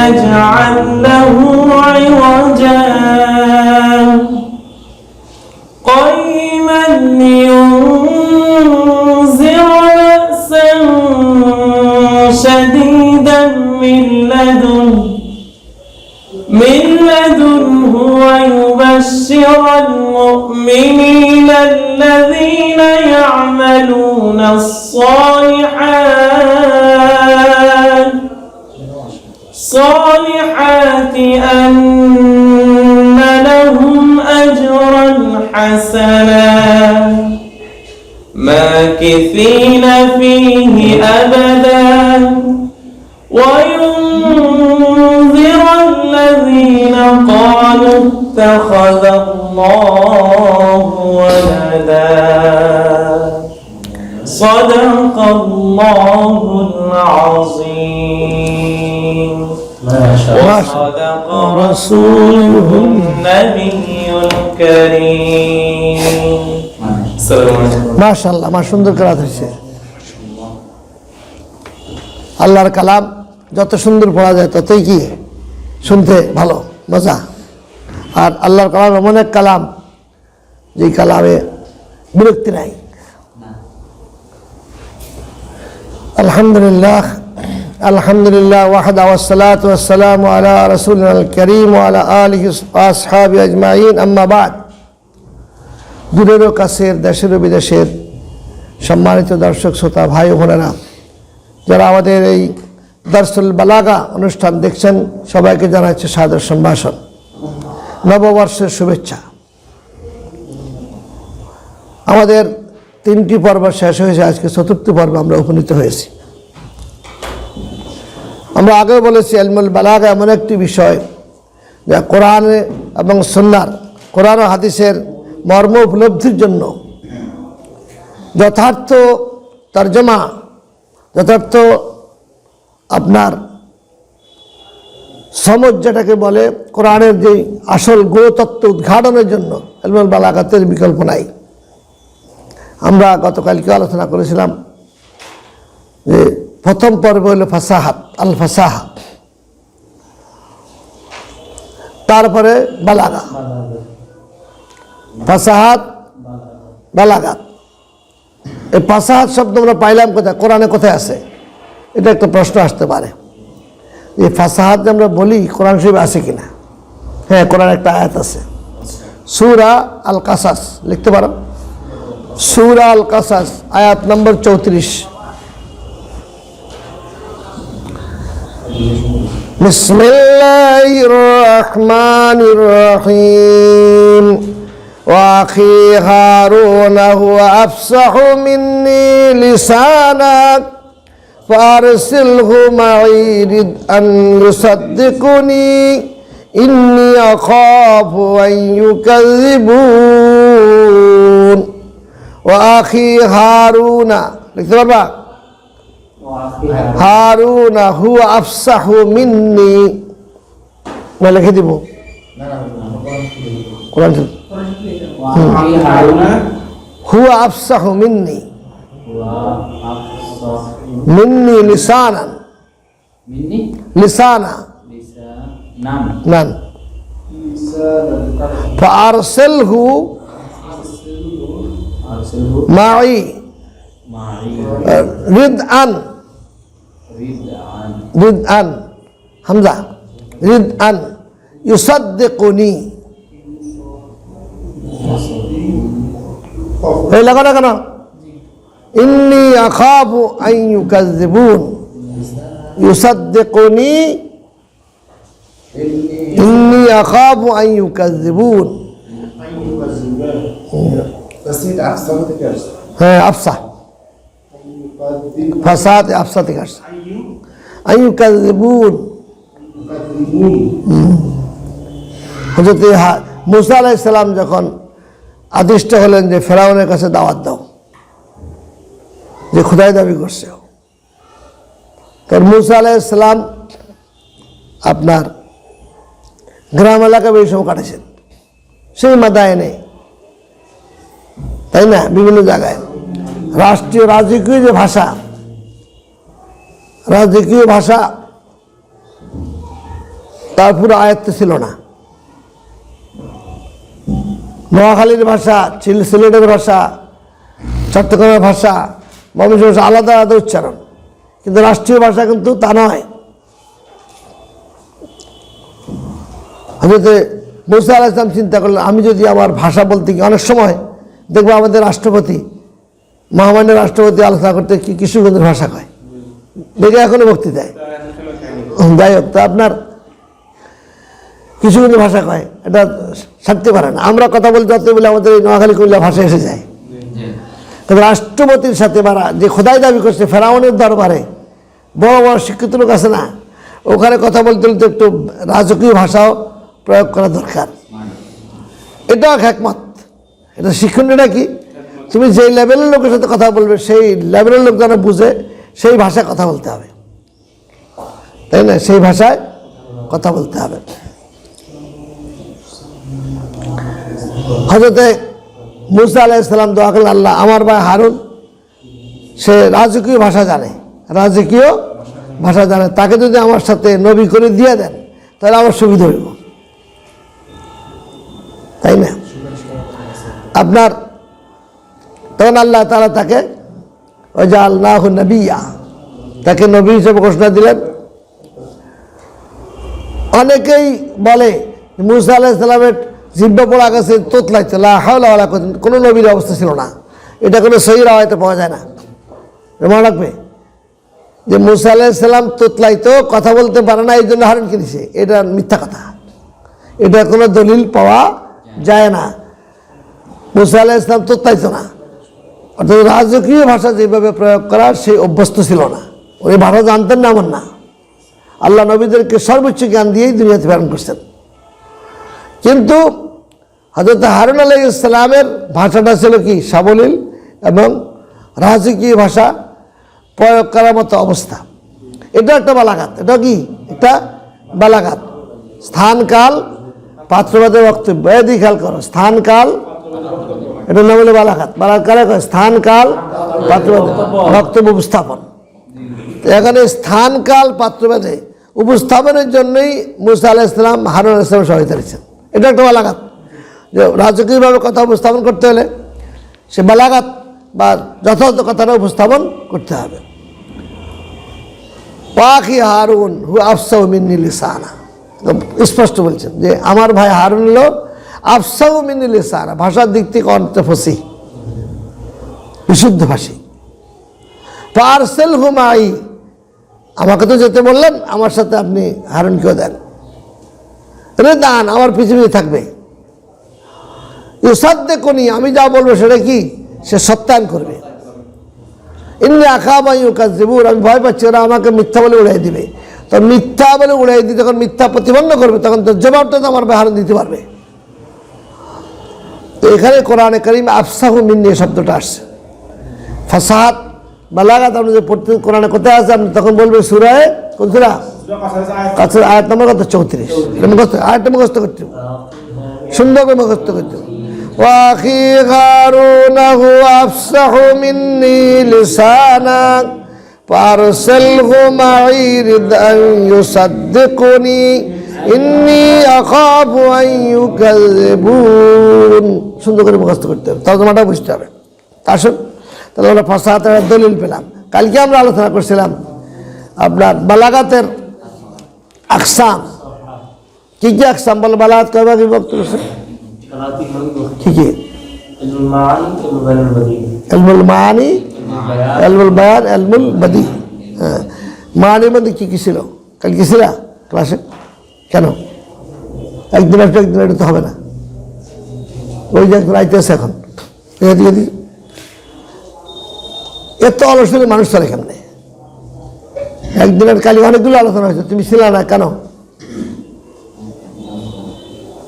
نجعل له عوجا قيما لينذر بأسا شديدا من لدنه ويبشر المؤمنين الذين يعملون الصالحات أن لهم أجرا حسنا ماكثين فيه أبدا وينذر الذين قالوا اتخذ الله ولدا صدق الله العظيم وصدق رسوله النبي الكريم ما شاء الله ما সুন্দর করা হয়েছে আল্লাহর কালাম যত সুন্দর পড়া যায় ততই কি শুনতে ভালো মজা আর আল্লাহর কালাম এমন এক কালাম যে কালামে বিরক্তি নাই আলহামদুলিল্লাহ আলহামদুলিল্লাহ ওয়াহদা ওয়াসসালাতু ওয়াসসালামু আলা রাসূলিল কারীম ওয়া আলা আলিহি ওয়া আসহাবিহি আজমাইন আম্মা বাদ দূরের ও কাছের দেশের ও বিদেশের সম্মানিত দর্শক শ্রোতা ভাই ও বোনেরা যারা আমাদের এই দারসুল বালাগা অনুষ্ঠান দেখছেন সবাইকে জানাচ্ছি সাদর সম্ভাষণ নববর্ষের শুভেচ্ছা আমাদের 3টি পর্ব শেষ হয়েছে আজকে 4র্থ পর্বে আমরা উপনীত হয়েছি আমরা আগেও বলেছি ইলমুল বালাগা এমন একটি বিষয় যা কোরআন এবং সুন্নাহর কোরআন ও হাদিসের মর্ম উপলব্ধির জন্য যথার্থ তর্জমা যথার্থ আপনার সমঝ যেটাকে বলে কোরআনের যে আসল গুণতত্ত্ব উদ্ঘাটনের জন্য ইলমুল বালাগাতের বিকল্প নাই আমরা গতকালকে আলোচনা করেছিলাম যে প্রথম পর্ব হলো ফাসাহাত আল ফাসাহা তারপরে বালাগা ফাসাহাত বালাগাত এই ফাসাহাত শব্দ আমরা পাইলাম কোথায় কোরআনে কোথায় আছে এটা একটা প্রশ্ন আসতে পারে এই ফাসাহাত যে আমরা বলি কোরআন শরীফে আছে কিনা হ্যাঁ কোরআন একটা আয়াত আছে সূরা আল কাসাস লিখতে পারো সূরা আল কাসাস আয়াত নম্বর 34 বিসমিল্লাহির রহমানির রহিম ওয়াখি হারুন হুয়া আফসাহু মিন্নি লিসানাক فأرسله معي رد أن يصدقني إني أخاف أن يكذبون وأخي هارون هارون هو أفصح مني ما لك ديبو قرآن هو أفصح مني مني لسانا لسانا نعم فأرسله معي ردءا حمزة ردءا يصدقني এই লাগা না কেন إني أخاف أن يكذبون يصدقني إني أخاف أن يكذبون হ্যাঁ আফসা ফাসাদ আফসা থেকে আসছে أن يكذبون হযরত মুসা আলাইহিস সালাম যখন আদিষ্ট হলেন যে ফেরাউনের কাছে দাওয়াত দাও যে খোদাই দাবি করছে তোর মুসা আলাইহিস সালাম আপনার গ্রাম এলাকা বেশি সময় কাটাছেন সেই মাদায়নে তাই না বিভিন্ন জায়গায় রাষ্ট্রীয় রাজকীয় যে ভাষা রাজকীয় ভাষা তার পুরো আয়ত্ত ছিল না। নোয়াখালীর ভাষা, সিলেটের ভাষা, চট্টগ্রামের ভাষা, ময়মনসিংহের ভাষা আলাদা আলাদা উচ্চারণ, কিন্তু রাষ্ট্রীয় ভাষা কিন্তু তা নয়। হযরত মুসা আলাইহিস সালাম চিন্তা করলেন, আমি যদি আমার ভাষা বলতে গিয়ে, অনেক সময় দেখবো আমাদের রাষ্ট্রপতি, মহামান্য রাষ্ট্রপতি আলোচনা করতে কিশোরগঞ্জের ভাষা কয়, দেখে এখনো ভক্তি দেয়। যাই হোক, তো আপনার কিশোরগঞ্জের ভাষা কয়, এটা সারতে পারে না। আমরা কথা বলতে বলতে বলে আমাদের এই নোয়াখালী কুমিল্লা ভাষা এসে যায়। কিন্তু রাষ্ট্রপতির সাথে মারা যে খোদাই দাবি করছে ফেরাউনের দরবারে, বড় বড় শিক্ষিত লোক আছে না, ওখানে কথা বলতে বলতে একটু রাজকীয় ভাষাও প্রয়োগ করা দরকার। এটাও হিকমত। এটা শিক্ষণটা কি, তুমি যেই লেভেলের লোকের সাথে কথা বলবে সেই লেভেলের লোক যেন বুঝে সেই ভাষায় কথা বলতে হবে, তাই না? সেই ভাষায় কথা বলতে হবে। হযরতে মুসা আলাইহিস সালাম দোয়া করলেন, আল্লাহ আমার ভাই হারুন সে রাজকীয় ভাষা জানে, রাজকীয় ভাষা জানে, তাকে যদি আমার সাথে নবী করে দিয়ে দেন তাহলে আমার সুবিধা হইব, তাই না? আপনার তখন আল্লাহ তাআলা তাকে ওয়াজআলনাহু নবিয়্যা, তাকে নবী হিসেবে ঘোষণা দিলেন। অনেকেই বলে মুসা আলাইহিস সালামের জিহ্বা পড়া গেছে তোতলাইতে, লা হাওলা ওয়ালা কুওয়াতা, কোনো নবীর অবস্থা ছিল না। এটা কোনো সহিহ রাওয়ায়াতে পাওয়া যায় না। মনে রাখবে যে মুসা আলাইহিস সালাম তোতলাইতো, কথা বলতে পারে না, এই জন্য হারুনকে দিছে, এটা মিথ্যা কথা। এটা কোনো দলিল পাওয়া যায় না। মুসা আলাইহিস সালাম তোতলাইতো না, অর্থাৎ রাজকীয় ভাষা যেভাবে প্রয়োগ করা সেই অভ্যস্ত ছিল না, ওই ভাষা জানতেন না এমন না। আল্লাহ নবীদেরকে সর্বোচ্চ জ্ঞান দিয়েই দুনিয়াতে প্রেরণ করছেন। কিন্তু হযরত হারুন আলাইহিস সালামের ভাষাটা ছিল কি সাবলীল এবং রাজকীয় ভাষা প্রয়োগ করার মতো অবস্থা। এটা একটা বালাগাত। এটা কি একটা বালাগাত। স্থান কাল পাত্রবাদের বক্তব্য, এদিকে খেয়াল করো, স্থান কাল, এটা না বলে বালাগাত। বালাগাত কারে কয়? স্থান কাল পাত্রবাদে বক্তব্য উপস্থাপন। এখানে স্থান কাল পাত্রবাদে উপস্থাপনের জন্যই মুসা আলাইহিস সালাম হারুন আলাইহিস সালামের সহায়তা নিয়েছেন। এটা একটা বালাগাত, যে রাজকীয়ভাবে কথা উপস্থাপন করতে হলে সে বালাগাত বা যথাযথ কথাটা উপস্থাপন করতে হবে। ওয়াখি হারুন হু আফসাহু মিন্নি লিসানা, স্পষ্ট বলছেন যে আমার ভাই হারুন হলো আফসাহু মিন্নি লিসানা, ভাষার দিক থেকে অনেক ফসিহ, বিশুদ্ধ ভাষী। ফারসিলহু মাই, আমাকে তো যেতে বললেন, আমার সাথে আপনি হারুনকেও দেন। রিদান, আমার পৃথিবীতে থাকবে। ইউসাদ্দিকুনি, আমি যা বলবো সেটা কি সে সত্যায়ন করবে। ইন্নী আখাফু আন ইউকাযযিবুন, আমি ভয় পাচ্ছি ওরা আমাকে মিথ্যা বলে উড়াই দিবে। তো মিথ্যা বলে উড়াই দিতে, যখন মিথ্যা প্রতিপন্ন করবে তখন তো জবাবটা তো আমার ভাই হারুন দিতে পারবে। তো এখানে কোরআনে কারীম আফসাহু মিন্নি শব্দটা আসছে। ফাসাহাত বালাগাত আপনি যে পড়তে কোরআনে কোথায় আছে আপনি তখন বলবেন সূরায়ে কোন সূরা? কাছের আয়াত নম্বর কত? 34। আয়াতটা মুখস্থ করতে সুন্দরভাবে মুখস্থ করতে। ওয়াখি হারুন হু আফসাহু মিন্নি লিসানা ফারসিলহু মাই রিদান ইউসাদ্দিকুনি ইন্নী আখাফু আন ইউকাযযিবুন। সুন্দর করে মুখস্থ করতে হবে, তর্জমাটা বুঝতে হবে। আসুন তাহলে আমরা ফাসাহাতের দলিল পেলাম। কালকে আমরা আলোচনা করছিলাম আপনার বালাগাতের আকসাম। কি কি আকসাম বলে? বালাগাত কয় ভাগে বিভক্ত করছে? কি কি? ইলমুল মানি, ইলমুল বায়ান, ইলমুল বাদি। হ্যাঁ, মানির মধ্যে কি কি ছিল কালকে ছিল ক্লাসে? কেন একদিন একটু একদিন এটা তো হবে না, ওই যে একদিন আইতেছে এখন এত আলোচনা মানুষ চলে কেমনে? একদিনের কালি অনেকগুলো আলোচনা হয়েছে, তুমি ছিল না কেন?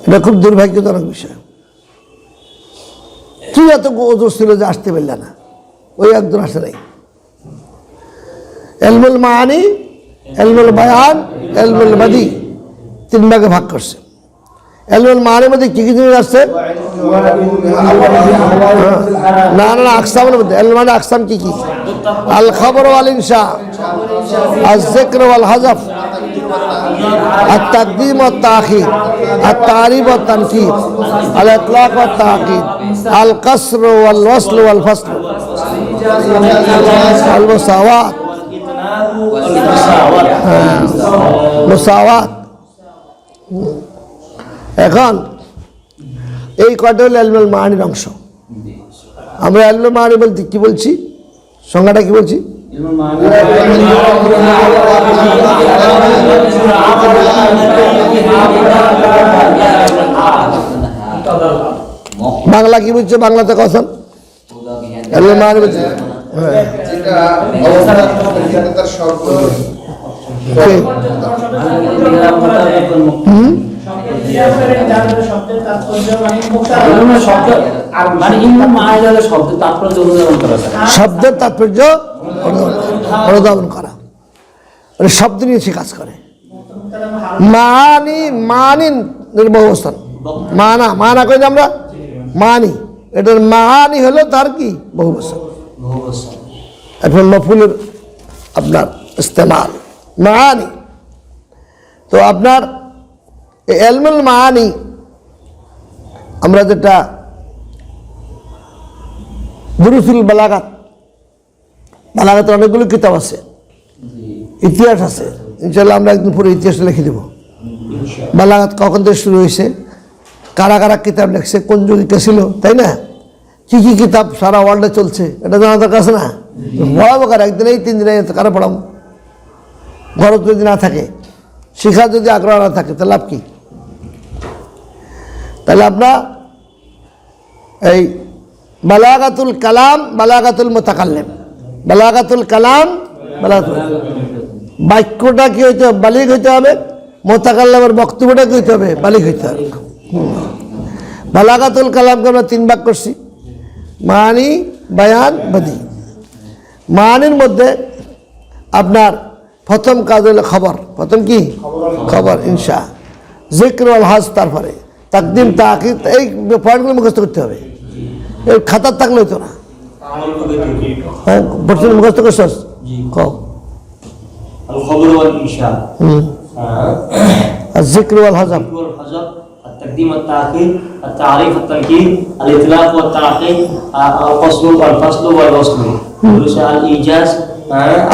এটা খুব দুর্ভাগ্যজনক বিষয়। কি এত ওজোর ছিল যে আসতে পারলে না? ওই একজন আসে নাই। ইলমুল মানি, ইলমুল বায়ান, ইলমুল বাদি, তিন ভাগে ভাগ করছে। ইলমুল মানির মধ্যে কি কি জিনিস আসছে? না না না, আকসামের মধ্যে ইলমুল মানি আকসাম কি কি? আল খবর ওয়াল ইনশা, আল যিকর ওয়াল হাযফ, التقديم والتأخير التعريف والتنكير الإطلاق والتعقيد القصر والوصل والفصل المساواة মুসাওয়াত। এখন এই কয়টা হলো ইলমুল মাআনির অংশ। আমরা ইলমুল মাআনি বলতে কি বলছি, সংজ্ঞাটা কি বলছি? বাংলা কি বলছে? বাংলাতে কসম ইলমুল মাআনি বলছে শব্দের তাৎপর্য অনুধাবন করা, শব্দ নিয়ে সে কাজ করে। মানি মানিন বহুবচন, মানা মানা কই আমরা মানি, এটার মানি হলো তার কি বহুবচন। এখন মফুলের আপনার ইস্তেমাল মানি। তো আপনার ইলমুল মাআনি আমরা যেটা দুরুসুল বালাগাত, বালাগাতের অনেকগুলো কিতাব আছে, ইতিহাস আছে, ইনশাআল্লাহ আমরা একদিন পুরো ইতিহাস লিখে দেব। বালাগাত কখন থেকে শুরু হয়েছে, কারা কারা কিতাব লিখছে, কোন যুগে কে ছিল, তাই না? কি কি কিতাব সারা ওয়ার্ল্ডে চলছে এটা জানা দরকার আছে না? পড়াবো কারা? একদিনেই 3 দিনে কারা পড়াবো? ঘর যদি না থাকে, শিক্ষা যদি আগ্রহ না থাকে, তাহলে লাভ কি? তাহলে আমরা এই বালাগাতুল কালাম, বালাগাতুল মুতাকাল্লিম, বালাগাতুল কালাম, বালাগাতুল বাক্যটা কি হইতে হবে? বালিগ হইতে হবে। মুতাকাল্লিমের বক্তব্যটা কি হইতে হবে? বালিগ হইতে হবে। বালাগাতুল কালামকে আমরা 3 ভাগ করছি, মানি, বায়ান, বাদি। মানির মধ্যে আপনার প্রথম কাজ হলো খবর। প্রথম কি? খবর, ইনশা, জিক্র ওয়াল হাজ, তারপরে তাকদিম তাকিদ। এই পয়েন্টগুলো মুখস্থ করতে হবে, এই খাতার থাকলে হইতো না। মুখস্থ করছস? জিক্র ওয়াল হাজাব, التقديم والتأخير التعريف والتنكير الإطلاق والتعقيد القصد والفصل والوصل الإيجاز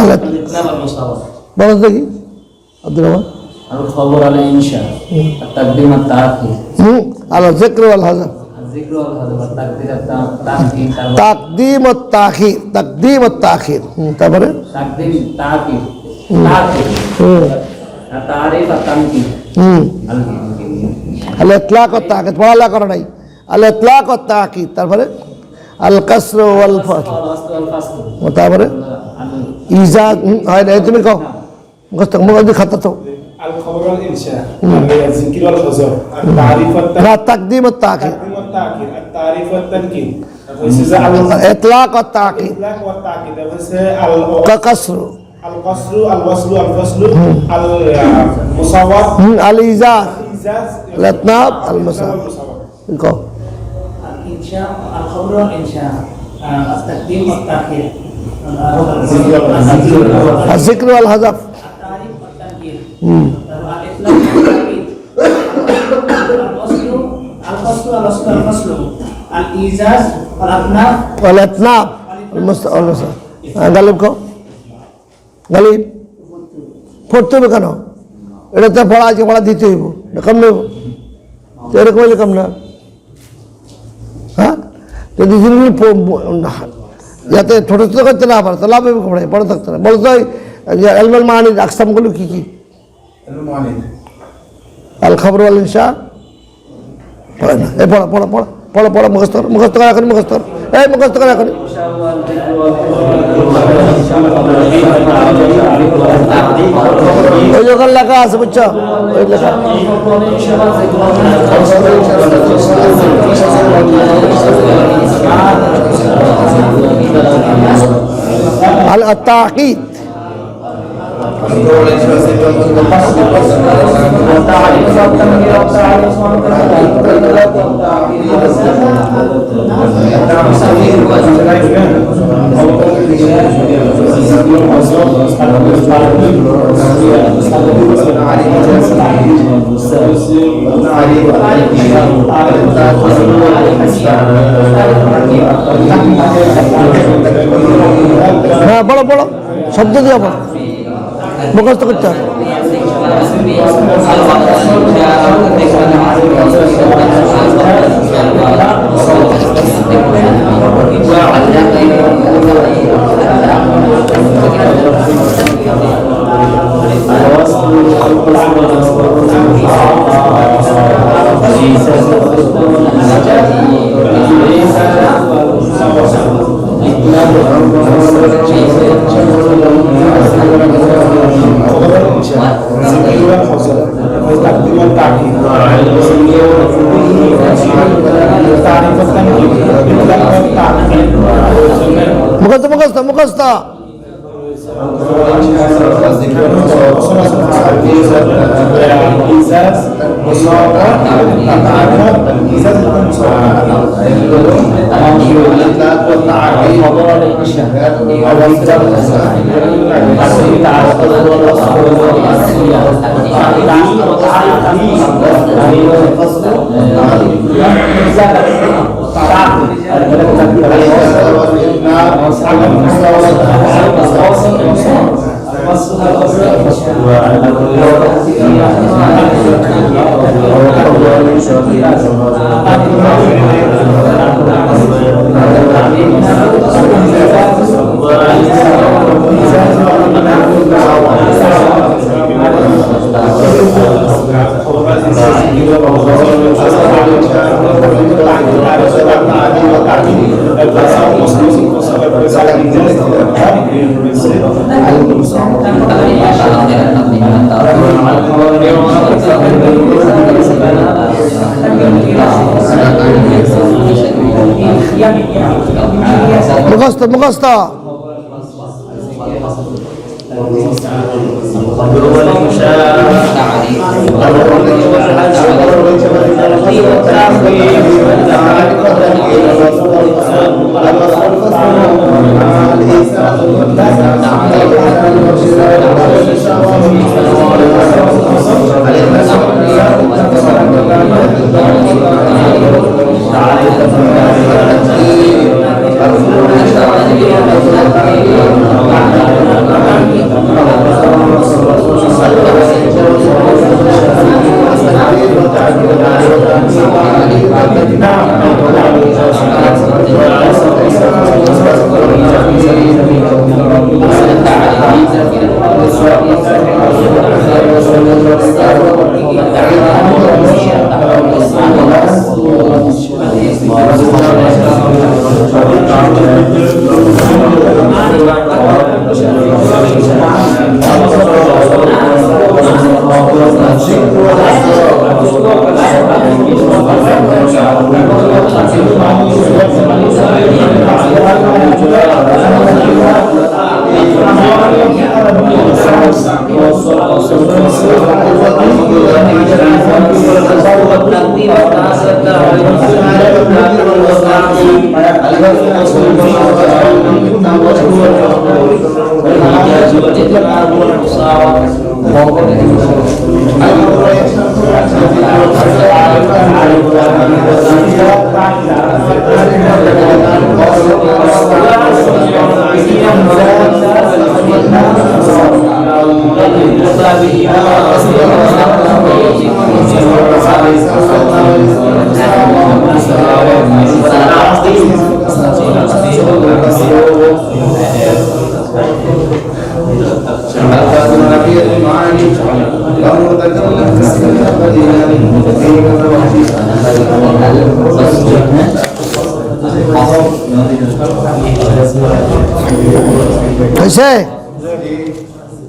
الإطلاق والمساواة. বলো দেখি আব্দুর রহমান। الخبر الإنشاء التقديم والتأخير على الذكر والحذف الذكر والحذف التقدير التأخير تقديم والتأخير تقديم والتأخير তারপরে تقديم التأخير التعريف التنكير الإطلاق والتعقيد পড়ালা করো নাই। الإطلاق والتعقيد তারপরে القصر والفصل তারপরে ইজাজ হয় না। তুমি কও মুখস্থ মুখস্থ খাতা তো الخبر والإنشاء الذكر والحذف التعريف تقديم والتأخير التعريف والتنكير الإطلاق والتعقيد الإطلاق والتعقيد القصر القصر الوصل الفصل المساواة الإيجاز الإيجاز الإطناب المساواة. কও الإنشاء الخبر والإنشاء التقديم والتأخير الذكر والحذف التعريف والتنكير الإطلاق والتعقيد الفصل والفصل الإيجاز والأطناب والإطناب المساواة. গালিব কও গালিব পড়তে হবে কেন? এটা তো পড়া আছে, পড়া দিতে হইব, কম নেব এরকম হইলে কম না। হ্যাঁ, যদি যাতে ছোটো ছোটো করতে না পারে তো লাভ হবে কমে, বড় থাকতে না। বলতো ইলমুল মাআনির আকসামগুলো কী কী? আল খবর ওয়াল ইনশা পড়ে না, এই পড়া পড়া পড়া পড়া পড়া মুখস্থ কর, মুখস্থ করা এখন, মুখস্থ কর, এই মুখস্থ করা এখন। ওই যখন লেখা আছে বুঝছো, ওই লেখা আল তাকিদ হ্যাঁ বলো বলো, শব্দ দিয়ে বলো, মুখস্থ করতে হবে। মুখস্থ মুখস্থ মুখস্থ। মুখস্থ মুখস্থ। कैसे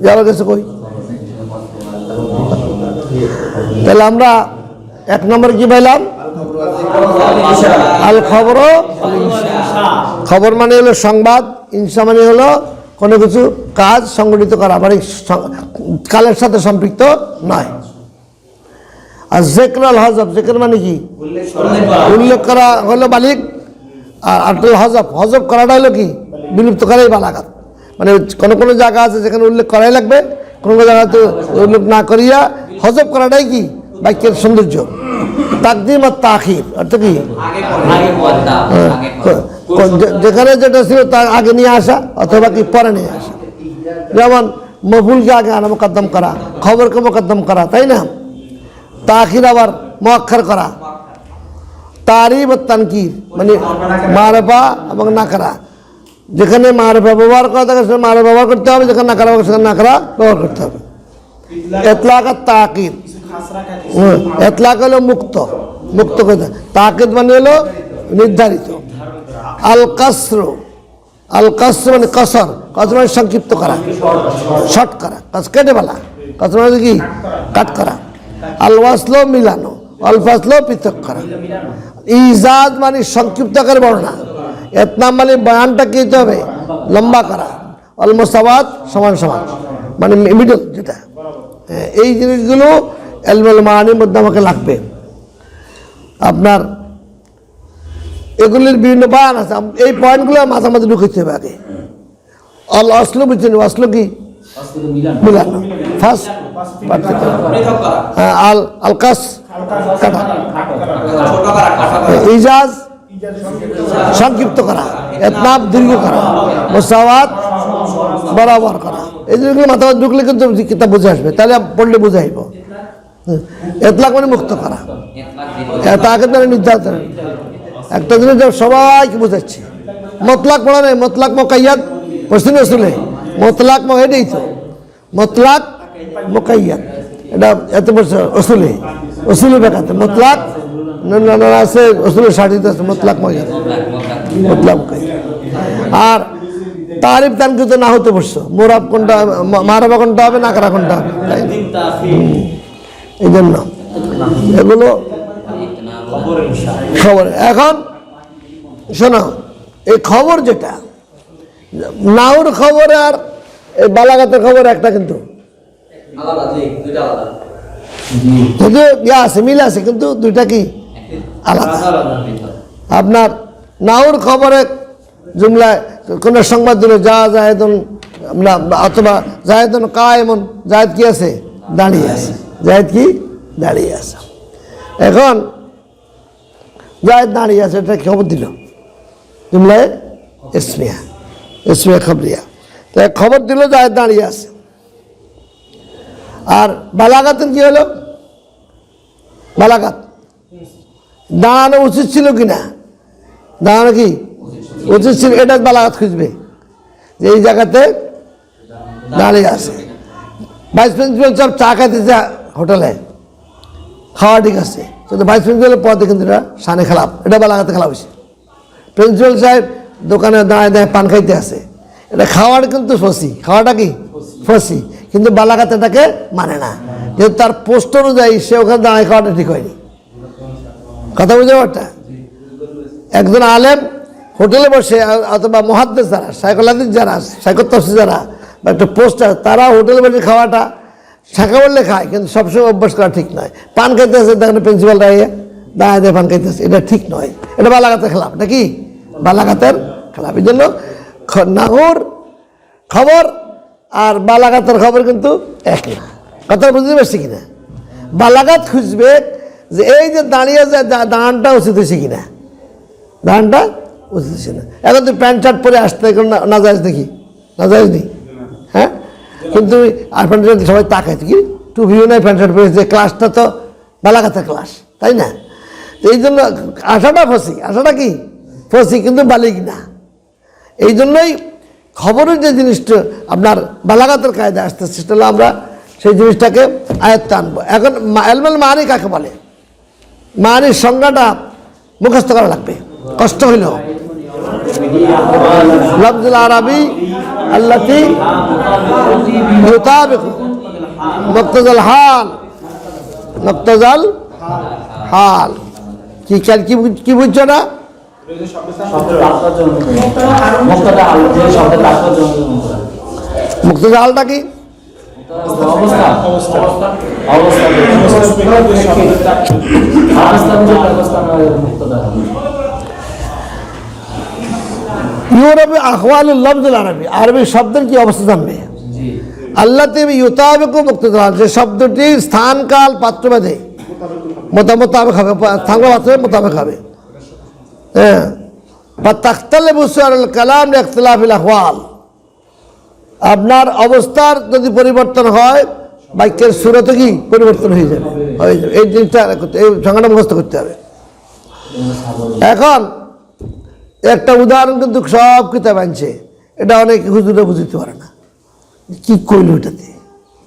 যাওয়া গেছে কই? তাহলে আমরা এক নম্বর কি পাইলাম? আল খবর। খবর মানে হলো সংবাদ, ইনসা মানে হলো কোনো কিছু কাজ সংগঠিত করা, মানে কালের সাথে সম্পৃক্ত নয়। আর জেকর আল হজব, জেকর মানে কি? উল্লেখ করা হলো বালিক, আর আটল হজব, হজব করাটা হলো কি? বিলুপ্ত করাই বালাগাত। মানে কোনো কোনো জায়গা আছে যেখানে উল্লেখ করাই লাগবে, কোনো কোনো জায়গাতে উল্লেখ না করিয়া হজব করাটাই কি বাক্যের সৌন্দর্য। তাকদিম আর তাখির অর্থ কি? আগে মুকদ্দাম আগে যেখানে যেটা ছিল তার আগে নিয়ে আসা অথবা কি পরে নিয়ে আসা। যেমন মফুলকে আগে আনা মোকদ্দম করা, খবরকে মোকদ্দম করা, তাই না? তাখির আবার মুআক্খার করা। তারিফ আর তানকির মানে মারফা এবং নাকরা। যেখানে মারফা ব্যবহার করা থাকে সেখানে মারফা ব্যবহার করতে হবে, যেখানে নাকরা সেখানে নাকরা ব্যবহার করতে হবে। ইতলাক আর তাকিদ, ইতলাক হলো মুক্ত, মুক্ত করে দেয়। তাকিদ মানে হলো নির্ধারিত। আল কাসর, আল কাসর মানে কসর, কসর মানে সংক্ষিপ্ত করা, শর্ট করা, কেটে ফেলা, কসর মানে কি? কাট করা। আল ওয়াসলো মিলানো, আল ফাসলো পৃথক করা। ইজাজ মানে সংক্ষিপ্ত আকারে বর্ণনা। ইতনাম মানে বয়ানটা কি হতে হবে? লম্বা করা। আল মুসাওয়াত সমান সমান মানে মিডল যেটা। এই জিনিসগুলো ইলমুল মাআনির মধ্যে আমাকে লাগবে। আপনার এগুলির বিভিন্ন বয়ান আছে, এই পয়েন্টগুলো মাঝে মাঝে ঢুকাইতে হবে আগে। আল আসলু বুঝছেন, আসলু কি? মিলানো, ফার্স্ট আল আলকাস কাটা, ইজাজ সংক্ষিপ্ত করা, ইতনাব দীর্ঘ করা, মুসাওয়াত বরাবর করা। এই জিনিসগুলো মাথা মাথা ঢুকলে কিন্তু কিতাব বুঝে আসবে, তাহলে পড়লে বুঝে আসবো। ইতলাক মানে মুক্ত করা, তাকে মানে নির্ধারণ। একটা জিনিস সবাইকে বোঝাচ্ছি, মতলাক পড়া নেই, মতলাক মুকাইয়াদ পড়ছি না আসলে? মতলাক এটাই তো, মতলাক মুকাইয়াদ এটা এত বছর অসুলে, অসুলে বেকাতে মতলাক আছে, অসুলের সাঠিত আছে মতলাক মুকাইয়াদ, মতলাক মুকাইয়াদ। আর তারিফ তানকিদ না হতে বসছো, মোরাব কোনটা, মারাবা কোনটা হবে, নাকরা কোনটা হবে, তাই না? এই জন্য এগুলো খবর। এখন শোনো, এই খবর যেটা নাহুর খবর আর এই বালাগাতের খবর একটা কিন্তু যদিও ইয়া আছে, মিল আছে, কিন্তু দুইটা কি আলাদা। আপনার নাহুর খবরে জুমলায় কোন সংবাদ দিল যা জায়েদুন, অথবা জায়েদুন কায়েমুন, জায়েদ কি আছে? দাঁড়িয়ে আছে। জায়েদ কি? দাঁড়িয়ে আছে। এখন জায়েদ দাঁড়িয়ে আছে, এটা খবর দিল জুমলায় ইসমিয়া, ইসমিয়া খবরিয়া। তো খবর দিল জায়েদ দাঁড়িয়ে আছে। আর বালাগাতের কি হলো? বালাগাত দাঁড়ানো উচিত ছিল কিনা, দাঁড়ানো কি উচিত ছিল, এটা বালাগাত খুঁজবে যে এই জায়গাতে দাঁড়িয়ে আছে। ভাইস প্রিন্সিপাল সব চা খাইতেছে হোটেলে, খাওয়া ঠিক আছে, কিন্তু ভাইস প্রিন্সিপালের পদে কিন্তু এটা সানে খেলাপ, এটা বালাগাতে খেলা হয়েছে। প্রিন্সিপাল সাহেব দোকানে দাঁড়ায় দাঁড়ায় পান খাইতে আছে, এটা খাওয়ার কিন্তু ফসি, খাওয়াটা কি ফসি, কিন্তু বালাগাত এটাকে মানে না, যেহেতু তার পোস্ট অনুযায়ী সে ওখানে দাঁড়ায় খাওয়াটা ঠিক হয়নি। কথা বুঝতে পারটা? একজন আলেম হোটেলে বসে অথবা মুহাদ্দিস যারা, সাইকোলজিস্ট যারা, সাইকোতফসির যারা বা একটা পোস্টার, তারা হোটেলে বসে খাওয়াটা শাখা বললে খায়, কিন্তু সবসময় অভ্যাস করা ঠিক নয়। পান খাইতে আছে, দেখেন প্রিন্সিপাল দাঁড়িয়ে দাঁড়ায় পান খাইতেছে, এটা ঠিক নয়, এটা বালাগাতের খেলাপ। এটা কি বালাগাতের খেলাপ। এই জন্য নাহুর খবর আর বালাগাতের খবর কিন্তু এক না। কথা বুঝতে পারছি কিনা? বালাগাত খুঁজবে যে এই যে দাঁড়িয়ে যে দাঁড়ানটা উচিত হয়েছে কিনা, দাঁড়ানটা উচিত হয়েছে না। এখন তুই প্যান্ট শার্ট পরে আসতে না যাইস দেখি, না যাইস নি, হ্যাঁ, কিন্তু আর প্যান্ট শার্ট সবাই তাকায় কি টুপিও নাই, প্যান্ট শার্ট পরেছে, ক্লাসটা তো বালাগাতের ক্লাস, তাই না? তো এই জন্য আশাটা ফসি, আশাটা কি ফসি, কিন্তু বালিগ না। এই জন্যই খবরের যে জিনিসটা আপনার বালাগাতের কায়দা আসতে, সেটা হলো আমরা সেই জিনিসটাকে আয়ত্তে আনবো। এখন ইলমুল মাআনি কাকে বলে? মাআনির সংজ্ঞাটা মুখস্থ করা লাগবে, কষ্ট হইলেও। লফজুল আরবি আল্লাতী ইউতাবিকু মুক্তাজাল হাল, মুক্তাজাল হাল কি কি বুঝছো না? মুক্তাজাল হালটা কি? ইউরোপে আহওয়ালুল লফজুল আরবি, আরবি শব্দের কি অবস্থা জানবে? আল্লাতী ইউতাবিকু মুক্তাজাল, যে শব্দটি স্থান কাল পাত্রভেদে মোতাবেক হবে, থাকবে মাত্র মোতাবেক হবে। হ্যাঁ, ফাতাখতালিফু সুয়ারুল কালাম লিখতিলাফিল আহওয়াল, আপনার অবস্থার যদি পরিবর্তন হয় বাক্যের সুরতে কি পরিবর্তন হয়ে যাবে। এই জিনিসটা এই সংজ্ঞাটা মুখস্থ করতে হবে। এখন একটা উদাহরণ কিন্তু সব কিতাব আনছে, এটা অনেক হুজুরে বুঝতে পারে না কি কইল এটাতে।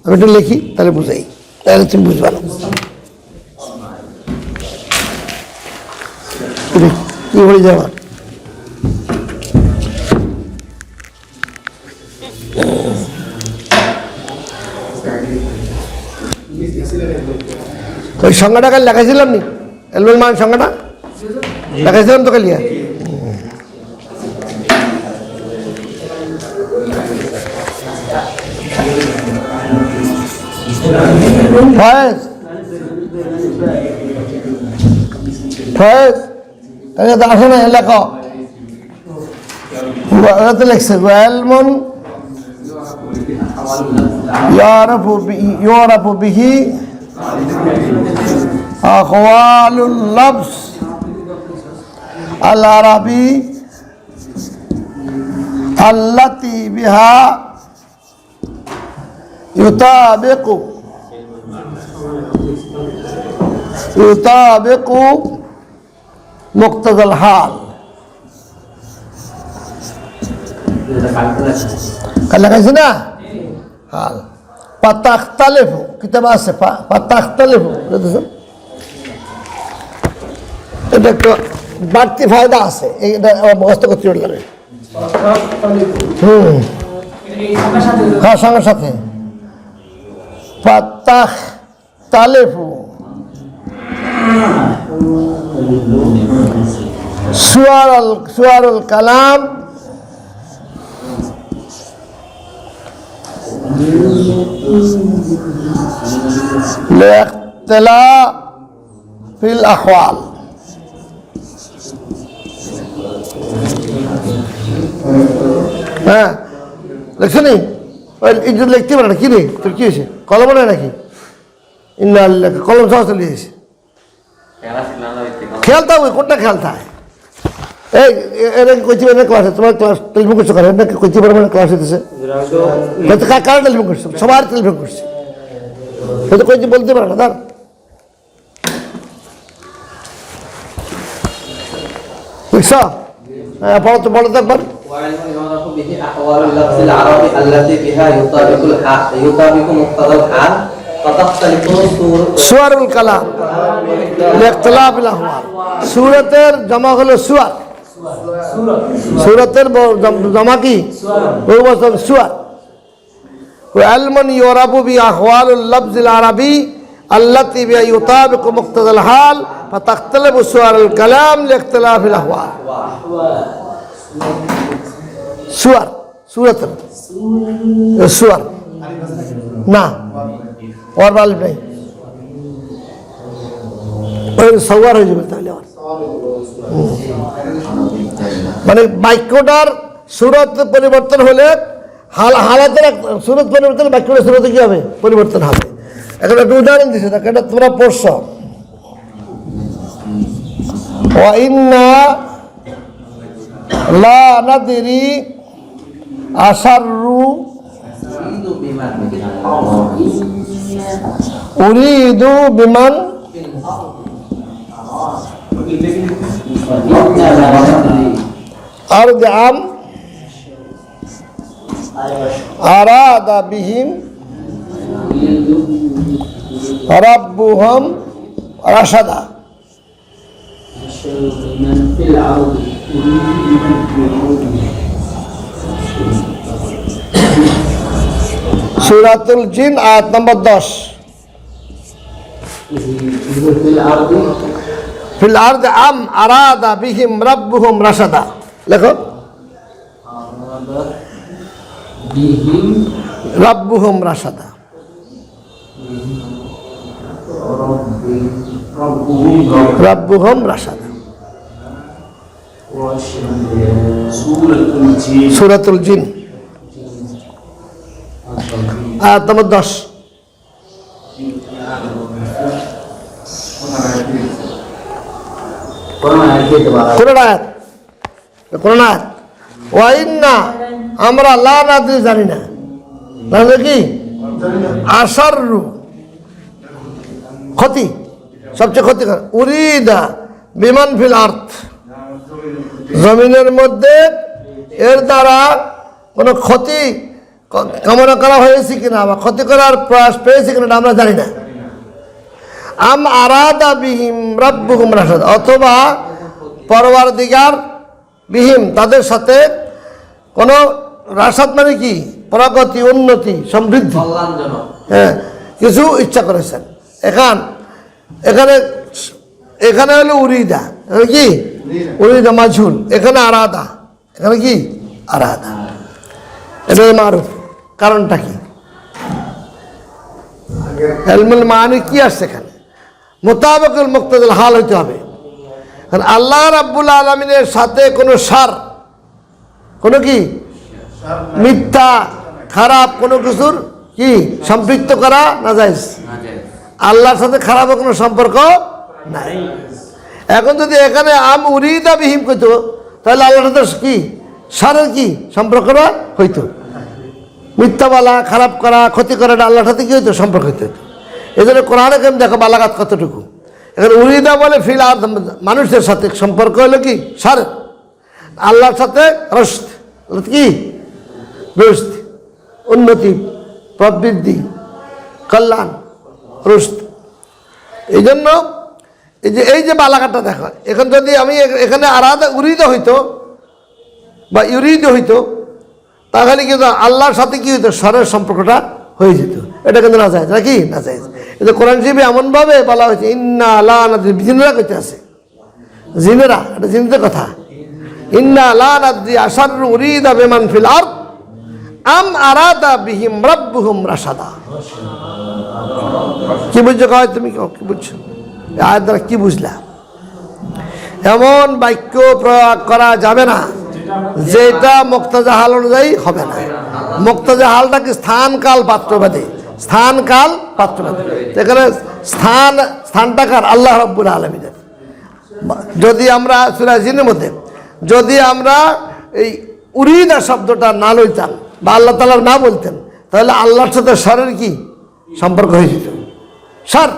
আমি এটা লিখি তাহলে বুঝাই, তাহলে তুমি বুঝবা না কি হয়ে যাওয়ার। ওই সংজ্ঞাটা কাল লেখাইছিলাম নি, এলবেল মান সংজ্ঞাটা লেখাইছিলাম তো কালিয়া। ফয়েজ ফয়েজ আসে না লেখো, ওরা তো লিখছে ওয়ালমন يعرف به أقوال اللفظ العربي التي بها يطابق مقتضى الحال। কাল লাগাইছে না হাল। ফাতাখতালিফু কিতাব আছে, ফাতাখতালিফু এটা একটা বাড়তি ফায়দা আছে, এটা মুখস্থ করতে লাগে। হ্যাঁ, সঙ্গে সাথে ফাতাখতালিফু সুয়ারুল কালাম লিখতিলাফিল আহওয়াল। হ্যাঁ লিখছো নি? লিখতে পারে না কি রে, তোর কি হয়েছে? কলম নেই নাকি? কলম সহ চলে এসে খেলতে হবে। কোনটা খেলতে হয়? এই এটা কইতে পারবে ক্লাসে, তোমার ক্লাস টেলিফোন করছো কারণ এটা কইতে পারবে না ক্লাস হইতেছে, কার টেলিফোন করছো? সবার টেলিফোন করছে, সেটা কইতে বলতে পারে না। তার বুঝছো? হ্যাঁ, বলো তো, বলো তো একবার। সুয়ারুল কালাম লিখতিলাফিল আহওয়াল, সূরতের জমা হলো সুয়ার, সূরতের জমা কি বহুবচন সুয়ার। ইলমুন ইউরাফু বি আহওয়ালিল লাফজিল আরবি আল্লাতী বিহা ইউতাবিকু মুক্তাদাল হাল ফাতাখতালিফু সুয়ারুল কালাম লিখতিলাফিল আহওয়াল। সুয়ার, সূরতের সুয়ার না, ওর বালিব নাই, ওই সওয়ার হয়ে যাবে তাহলে। মানে বাক্যটার সুরত পরিবর্তন হলে হালাতের সুরত পরিবর্তন, বাক্যটার সুরতে কি হবে? পরিবর্তন হবে। এখন একটা উদাহরণ দিচ্ছে, এটা তোমরা পড়ছ। ওয়া ইন্না লা নাদরি আশাররু উরিদু বিমান আরদ আম আরাদা বিহিম রাব্বুহুম রাশাদা। সূরাতুল জিন আয়াত নম্বর 10। ফিল আরদি আম আরাদা বিহিম রাব্বুহুম রাশাদা। লেখো রাব্বুহুম রাশাদা। রাব্বুহুম রাশাদা। সূরাতুল জিন আয়াত নম্বর 10। কোন আয়াত দিতে পারা কোন আয়াত? কোন আয়াত? ওয়াইন্না, আমরা লা নাদরি, জানি না। জানি কি? আশাররু, ক্ষতি, সবচেয়ে ক্ষতিকর। উরিদা বিমান ফিল আর্থ, জমিনের মধ্যে এর দ্বারা কোনো ক্ষতি কামনা করা হয়েছে কিনা বা ক্ষতি করার প্রয়াস পেয়েছে কিনা আমরা জানি না। আম আরাদা বিহিম রাব্বুহুম রাশাদ, অথবা পরওয়ারদিগার বিহিম, তাদের সাথে কোনো রাশাদ মানে কি? প্রগতি, উন্নতি, সমৃদ্ধি, কল্যাণজনক। হ্যাঁ, কিছু ইচ্ছা করেছেন। এখানে এখানে হলো উরিদা, এখানে কি? উরিদা মাজহুল, এখানে আরাদা, এখানে কি? আরাদা। এটা মারুফ। কারণটা কি? ইলমুল মানি কি আসছে এখানে? মোতাবেকুল মুক্তাদিল হাল হইতে হবে। কারণ আল্লাহ রাব্বুল আলামিনের সাথে কোনো সার, কোনো কি মিথ্যা, খারাপ কোনো কিছুর কি সম্পৃক্ত করা না যায়। আল্লাহর সাথে খারাপের কোনো সম্পর্ক নাই। এখন যদি এখানে আম উরিদা বিহিম কইতো, তাহলে আল্লাহর সাথে কি সারের কি সম্পর্কটা হইতো? মিথ্যা বলা, খারাপ করা, ক্ষতি করাটা আল্লাহর সাথে কি হইতো? সম্পর্ক হইতো। এই জন্য কোরআনে কেমন দেখো বালাগাত কতটুকু। এখানে উরিদা বলে ফিল আর, মানুষের সাথে সম্পর্ক হলো কি সারের, আল্লাহর সাথে রশদ, কি রশদ, উন্নতি, প্রবৃদ্ধি, কল্যাণ, রশদ। এই জন্য এই যে বালাগাতটা দেখো, এখন যদি আমি এখানে আলাদা উরিদা হইতো বা ইউরিদ হইতো, তাহলে কিন্তু আল্লাহর সাথে কি হইতো? স্বরের সম্পর্কটা হয়ে যেত। এটা কিন্তু না যায় নাকি? না যায়। কিন্তু কোরআন শরীফে এমনভাবে বলা হয়েছে, ইন্না লা নাদরি, জিনেরা কইতে আছে, জিনেরা, এটা জিনদের কথা। ইন্না লা নাদরি আশাররু উরিদা বিমান ফিল আরদ আম আরাদা বিহিম রাব্বুহুম রাশাদা। কি বুঝছো? কয় তুমি কি বুঝছো? আয়াত দ্বারা কি বুঝলা? এমন বাক্য প্রয়োগ করা যাবে না যেটা মুক্তাজা হাল অনুযায়ী হবে না। মুক্তাজা হালটা কি? স্থান কাল পাত্রবাদী, স্থান কাল পাত্রবাদী। এখানে স্থানটা কার? আল্লাহ রাব্বুল আলামিনের। যদি আমরা সূরা জিনের মধ্যে যদি আমরা এই উরিদা শব্দটা না লইতাম বা আল্লাহ তাআলা না বলতেন, তাহলে আল্লাহর সাথে স্বরের কি সম্পর্ক হয়ে যেত? স্বর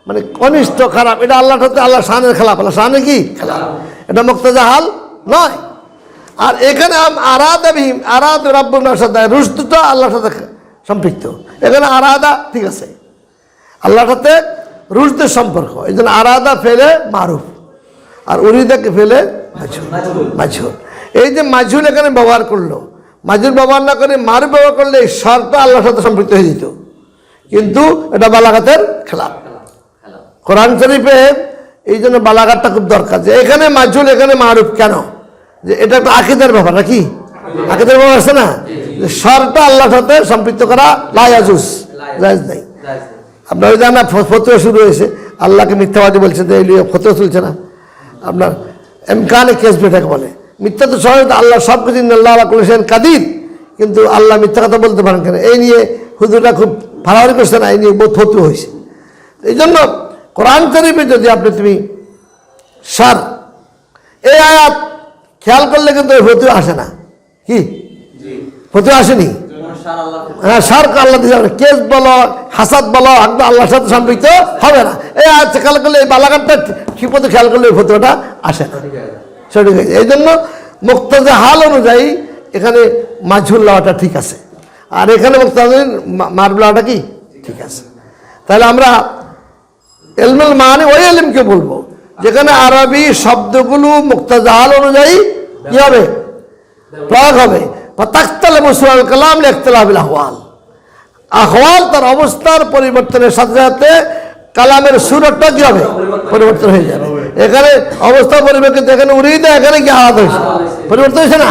মানে কনিষ্ঠ, খারাপ, এটা আল্লাহর সাথে আল্লাহ শানের খেলাফ, আল্লাহ শানের কি খেলাফ, এটা মুক্তাজা হাল নয়। আর এখানে আরাদা বিহিম, আরাদ রাব্বুল রাশাদা, রুশদটা আল্লাহর সাথে সম্পৃক্ত। এখানে আরাদা ঠিক আছে, আল্লাহর সাথে রুশদের সম্পর্ক। এই জন্য আরাদা ফেলে মারুফ, আর উরিদাকে ফেলে মাজহুল। এই যে মাজহুল এখানে ব্যবহার করলো, মাজহুল ব্যবহার না করে মারুফ ব্যবহার করলে এই স্বরটা আল্লাহর সাথে সম্পৃক্ত হয়ে যেত, কিন্তু এটা বালাগাতের খেলাফ। কোরআন শরীফে এই জন্য বালাগাতটা খুব দরকার, যে এখানে মাজহুল এখানে মারুফ কেন? যে এটা একটা আকীদার ব্যাপার নাকি? আকীদার ব্যাপার আছে না, যে স্বরটা আল্লাহর সাথে সম্পৃক্ত করা লা ইয়াজুজ, জায়েজ নাই। আপনারা জানেন না, ফতোয়া শুরু হয়েছে, আল্লাহকে মিথ্যাবাদী বলছে, যে এই ফতোয়া চলছে না আপনার, এমকানে কেস বেটাকে বলে। মিথ্যা তো সহজ, আল্লাহ সব কিছু আল্লাহ করেছেন কাদির, কিন্তু আল্লাহ মিথ্যা কথা বলতে পারেন কেন? এই নিয়ে হুজুররা খুব ফাড়াফাড়ি করছে না, এই নিয়ে বহুত ফতোয়া হয়েছে। এই জন্য কোরআন শরীফে যদি তুমি সার এই আয়াত খেয়াল করলে কিন্তু এই ফতোয়া আসে না। কি ফতোয়া আসেনি? হ্যাঁ, সার আল্লাহ দিতে হবে। কেস বলো, হাসাদ বলো, একদম আল্লাহর সাথে সম্পৃক্ত হবে না। এই আয়াত খেয়াল করলে, এই বালাগাতটা ঠিক মতো খেয়াল করলে এই ফতোয়াটা আসে না, সঠিক হয়েছে। এই জন্য মুক্তাজা হাল অনুযায়ী এখানে মাজহুল লওয়াটা ঠিক আছে, আর এখানে মুক্তাজা মারুফ লওয়াটা কি ঠিক আছে। তাহলে আমরা ইলমুল মানি ওই ইলমকে বলবো যেখানে আরবি শব্দগুলো মুক্তাজা হাল অনুযায়ী কি হবে? প্রয়োগ হবে। ফাতাখতালিফু সুরাল কালাম লিখতিলাফিল আহওয়াল, আহওয়াল তার অবস্থার পরিবর্তনের সাথে সাথে কালামের সুরটা কি হবে? পরিবর্তন হয়ে যাবে। এখানে অবস্থা পরিবর্তন, এখানে উরিদা, এখানে কি আলাদা হয়েছে? পরিবর্তন হয়েছে না?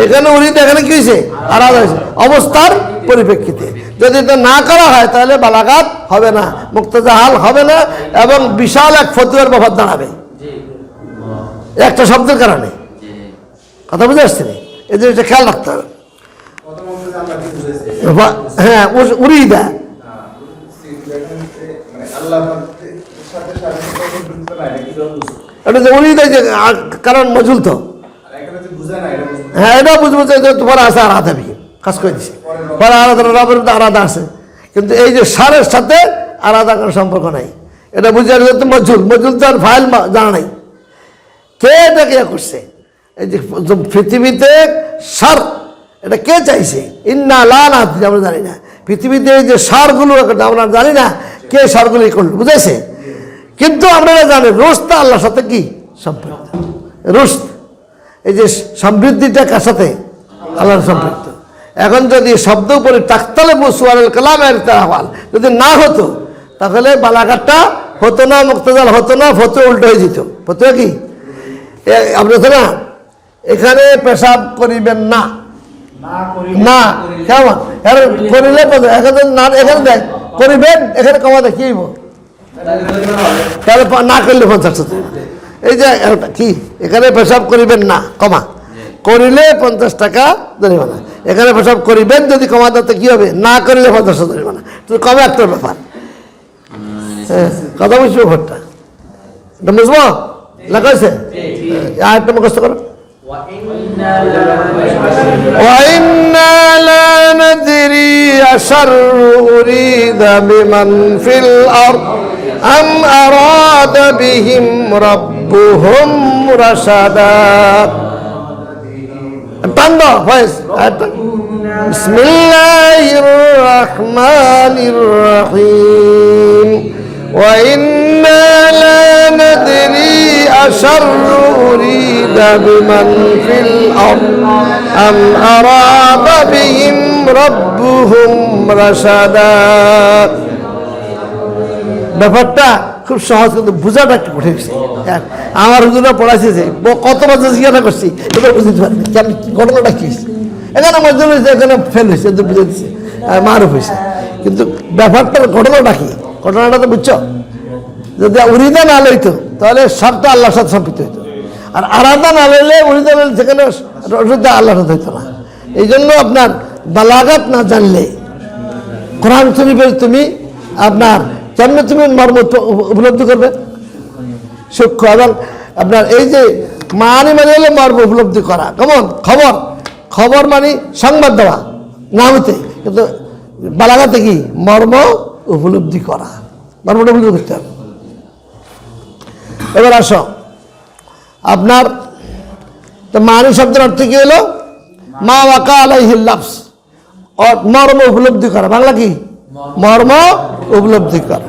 এখানে উরিদা, এখানে কি হয়েছে? আলাদা হয়েছে অবস্থার পরিপ্রেক্ষিতে। যদি এটা না করা হয় তাহলে বালাগাত হবে না, মুক্তাজা হাল হবে না, এবং বিশাল এক ফতোয়ার ব্যাপার দাঁড়াবে একটা শব্দের কারণে। কথা বুঝে আসছে না? এই জন্য এটা খেয়াল রাখতে হবে। হ্যাঁ, উরিদা এটা যে উনি যে কারণ মজুল তো হ্যাঁ এটা বুঝবো যে তোমার আছে আর আদাবি কাজ করে দিছে পরে আলাদা রবের আলাদা আছে, কিন্তু এই যে সারের সাথে আলাদা কোনো সম্পর্ক নাই। এটা বুঝে তো মজুল তো আর ফাইল জানা নাই কে এটা কে করছে। এই যে পৃথিবীতে সার এটা কে চাইছে? ইন্না লা নাদরি, আমরা জানি না। পৃথিবীতে এই যে সারগুলো আমরা জানি না কে সারগুলি করলো, বুঝেছে? কিন্তু আপনারা জানেন রোস্ত আল্লাহর সাথে কি সম্পৃক্ত। রোস্ত এই যে সমৃদ্ধিটা কার সাথে? আল্লাহর সম্পৃক্ত। এখন যদি শব্দ উপরে তাকতালে সুয়ারুল কালামের তাহওয়াল যদি না হতো তাহলে বালাঘাটটা হতো না, মুক্তাজাল হতো না, ফতো উল্টো হয়ে যেত। ফতো কি আপনি না এখানে পেশাব করিবেন না, না কেমন করিলে এখানে না, এখানে দেখ করিবেন, এখানে কমা দেখ কি তাহলে না করলে 50 টাকা। এই যে কি এখানে পেশাব করিবেন না কমা করিলে 50 টাকা জরিমানা, এখানে পেশাব করিবেন যদি কমা দিতে কি হবে? না করলে 50 টাকা জরিমানা। তো কমে একটা ব্যাপার, হ্যাঁ কথা বুঝবো ভোটটা এটা বুঝবো লাগাইছে। আর একটা মুখস্থ করো। وَإِنَّا لَا نَدْرِي أَشَرٌّ أُرِيدَ بِمَنْ فِي الْأَرْضِ أَمْ أَرَادَ بِهِمْ رَبُّهُمْ رَشَدًا بسم الله الرحمن الرحيم وإنا لا ندري أشر أريد بمن في الأرض أم أراد بهم ربهم رشدا। ব্যাপারটা খুব সহজ, কিন্তু বোঝাটা একটু কঠিন। আমার হুজুরা পড়াইছে যে কত বছর জিজ্ঞাসা করছি এবার বুঝতে পারি ঘটনাটা কি হয়েছে। এখানে মজুর হয়েছে, এখানে ফেল হয়েছে, বুঝে দিচ্ছে মারুফ হয়েছে, কিন্তু ব্যাপারটার ঘটনাটা কি? ঘটনাটা তো বুঝছো? যদি উরিদা না লইতো তাহলে সবটা আল্লাহর সাথে সম্পৃক্ত হইতো, আর আরাধা না লইলে উরিদা লইলে সেখানে আল্লাহর সাথে হইতো না। এই জন্য আপনার বালাগাত না জানলে কোরআন শরীফের তুমি আপনার কেমনে তুমি মর্ম উপলব্ধি করবে সূক্ষ্ম, এবং আপনার এই যে মানি মানে হলে মর্ম উপলব্ধি করা। কেমন খবর? খবর মানে সংবাদ দেওয়া না হতে, কিন্তু বালাগাতে কি মর্ম উপলব্ধি করা, মর্মটা উপলব্ধি করতে হবে। এবার আসো আপনার তো মানি শব্দের অর্থ কি হলো? মা ওয়াকা আলাইহিল লাফজ, মর্ম উপলব্ধি করা। বাংলা কি? মর্ম উপলব্ধি করা।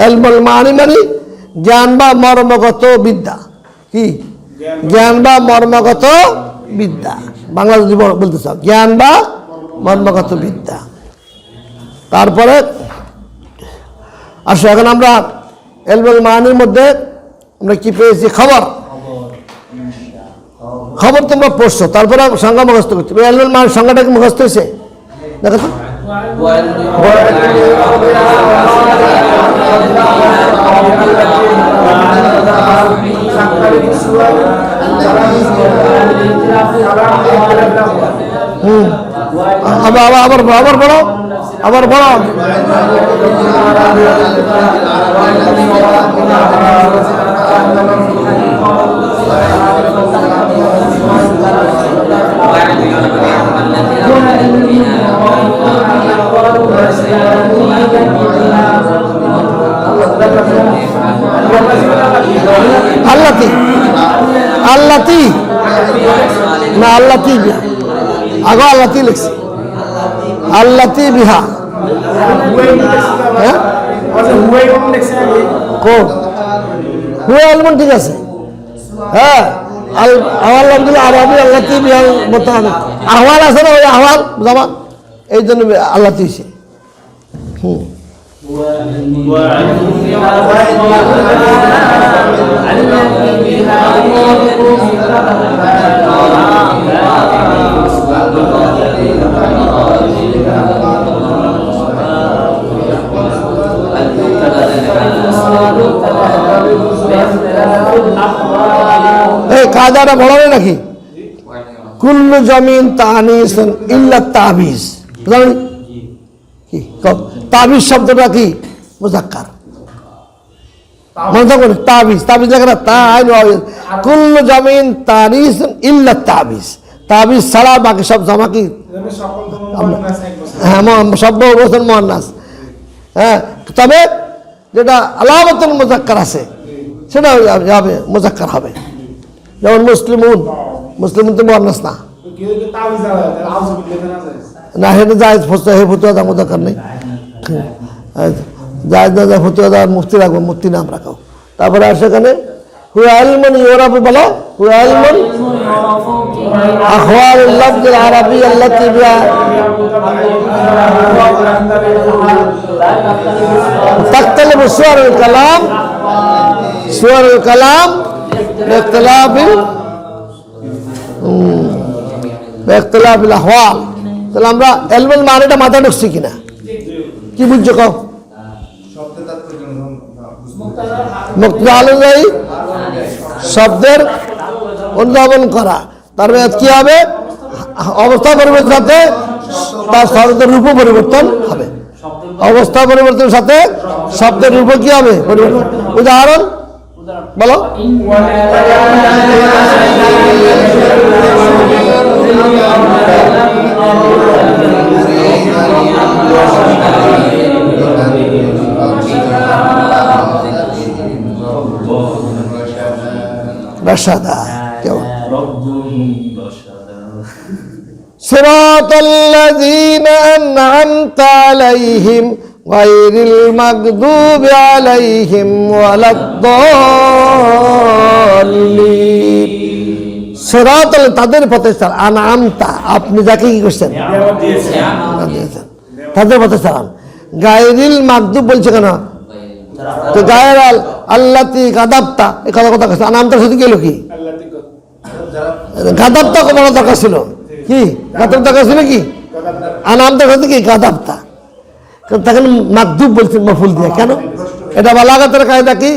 এলমুল মানি মানে জ্ঞান বা মর্মগত বিদ্যা। কি জ্ঞান বা মর্মগত বিদ্যা? বাংলা যদি বলতে চাও জ্ঞান বা মর্মগত বিদ্যা। তারপরে আসো এখন আমরা এলমুল মানির মধ্যে আমরা কি পেয়েছি? খবর। খবর তোমরা পড়ছো, তারপরে সংজ্ঞা মুখস্থ করছো। এলমুল মানির সংজ্ঞাটা কি মুখস্থ হয়েছে? দেখো তো আবার বলো, আবার বলো। আল্লাতি আল্লাতি না আল্লাতি বিহা, আগো আল্লাতি লিখছি, আল্লাতি বিহা। হ্যাঁ হুয়ে আলমন ঠিক আছে। হ্যাঁ আলহামদুলিল্লাহ আরবি আল্লাতি বিহা মতো আহ্বান আছে না, ওই আহ্বান জমা এই জন্য আল্লাতি হয়েছে। এই কায়দাটা বলা হয় নাকি? কুল্লু জমিন তানিস ইল্লা তাবিজ। কি তাবিজ শব্দটা কি? মুযাক্কার। মনে থাকবে তাবিজ, তাবিজ লেখা না তাই কুল্লু জামিন তানিস ইল্লা তাবিজ, তাবিজ ছাড়া বাকি সব জামা কি এজন্য সকল ধর্ম মুয়ান্নাস এক বছর। হ্যাঁ সভ্য অবস্থান মুয়ান্নাস। হ্যাঁ তবে যেটা আলামাতুল মুযাক্কার আছে সেটা যাবে মুযাক্কার হবে, যেমন মুসলিমুন, মুসলিমুন তো মুয়ান্নাস না, কেউ কেউ তাবিজ দেওয়া হয়, তাহলে আউযুবিল্লাহি মিনাশ শাইতানির না সেটা জায়েজ ফতোয়া, হে ফতোয়া দেওয়ার দরকার নেই, জায়েজ না যায় ফতোয়া দেওয়ার মুফতি রাখবো, মুফতি নাম রাখাও। তারপরে আর সেখানে হুয়া ইলমুন ইউরাফু, বলো হুয়া ইলমুন আহওয়ালুল লাফজিল আরাবি আল্লাতী বিহা তাখতালিফু সুওয়ারুল কালাম, সুওয়ারুল কালাম বিখতিলাফিল আহওয়াল। তাহলে আমরা ইলমুল মানেটা মাথায় ঢুকছি কিনা, কি বুঝছো কও? মুক্তা অনুযায়ী শব্দের অনুধাবন করা, তার মানে কি হবে? অবস্থা পরিবর্তন সাথে তার শব্দের রূপ পরিবর্তন হবে, অবস্থা পরিবর্তনের সাথে শব্দের রূপ কি হবে? পরিবর্তন। উদাহরণ বলো। রসাদা কেমন? সিরাতাল্লাযীনা আন'আমতা আলাইহিম গায়রিল মাগদুবি আলাইহিম ওয়ালাদ-দাল্লিন। সিরাতাল তাদের পথে চালান, আন'আমতা আপনি যাকে কি করছেন? দিয়েছেন, তাদের পথে চালান। গায়রিল মাগদুব বলছে কেন? তো গায়রাল আল্লাতী গাদাবতা, এই কথা কথা আন'আমতার সাথে গেল কি? গাদাবতা বলা দরকার ছিল কি? গাদাব দরকার ছিল কি? আন'আমতার সাথে কি? গাদাবতা। তখন মাগদুব বলছেন মফুল দিয়ে, কেন? এটা বালাগাতের কায়দা কি?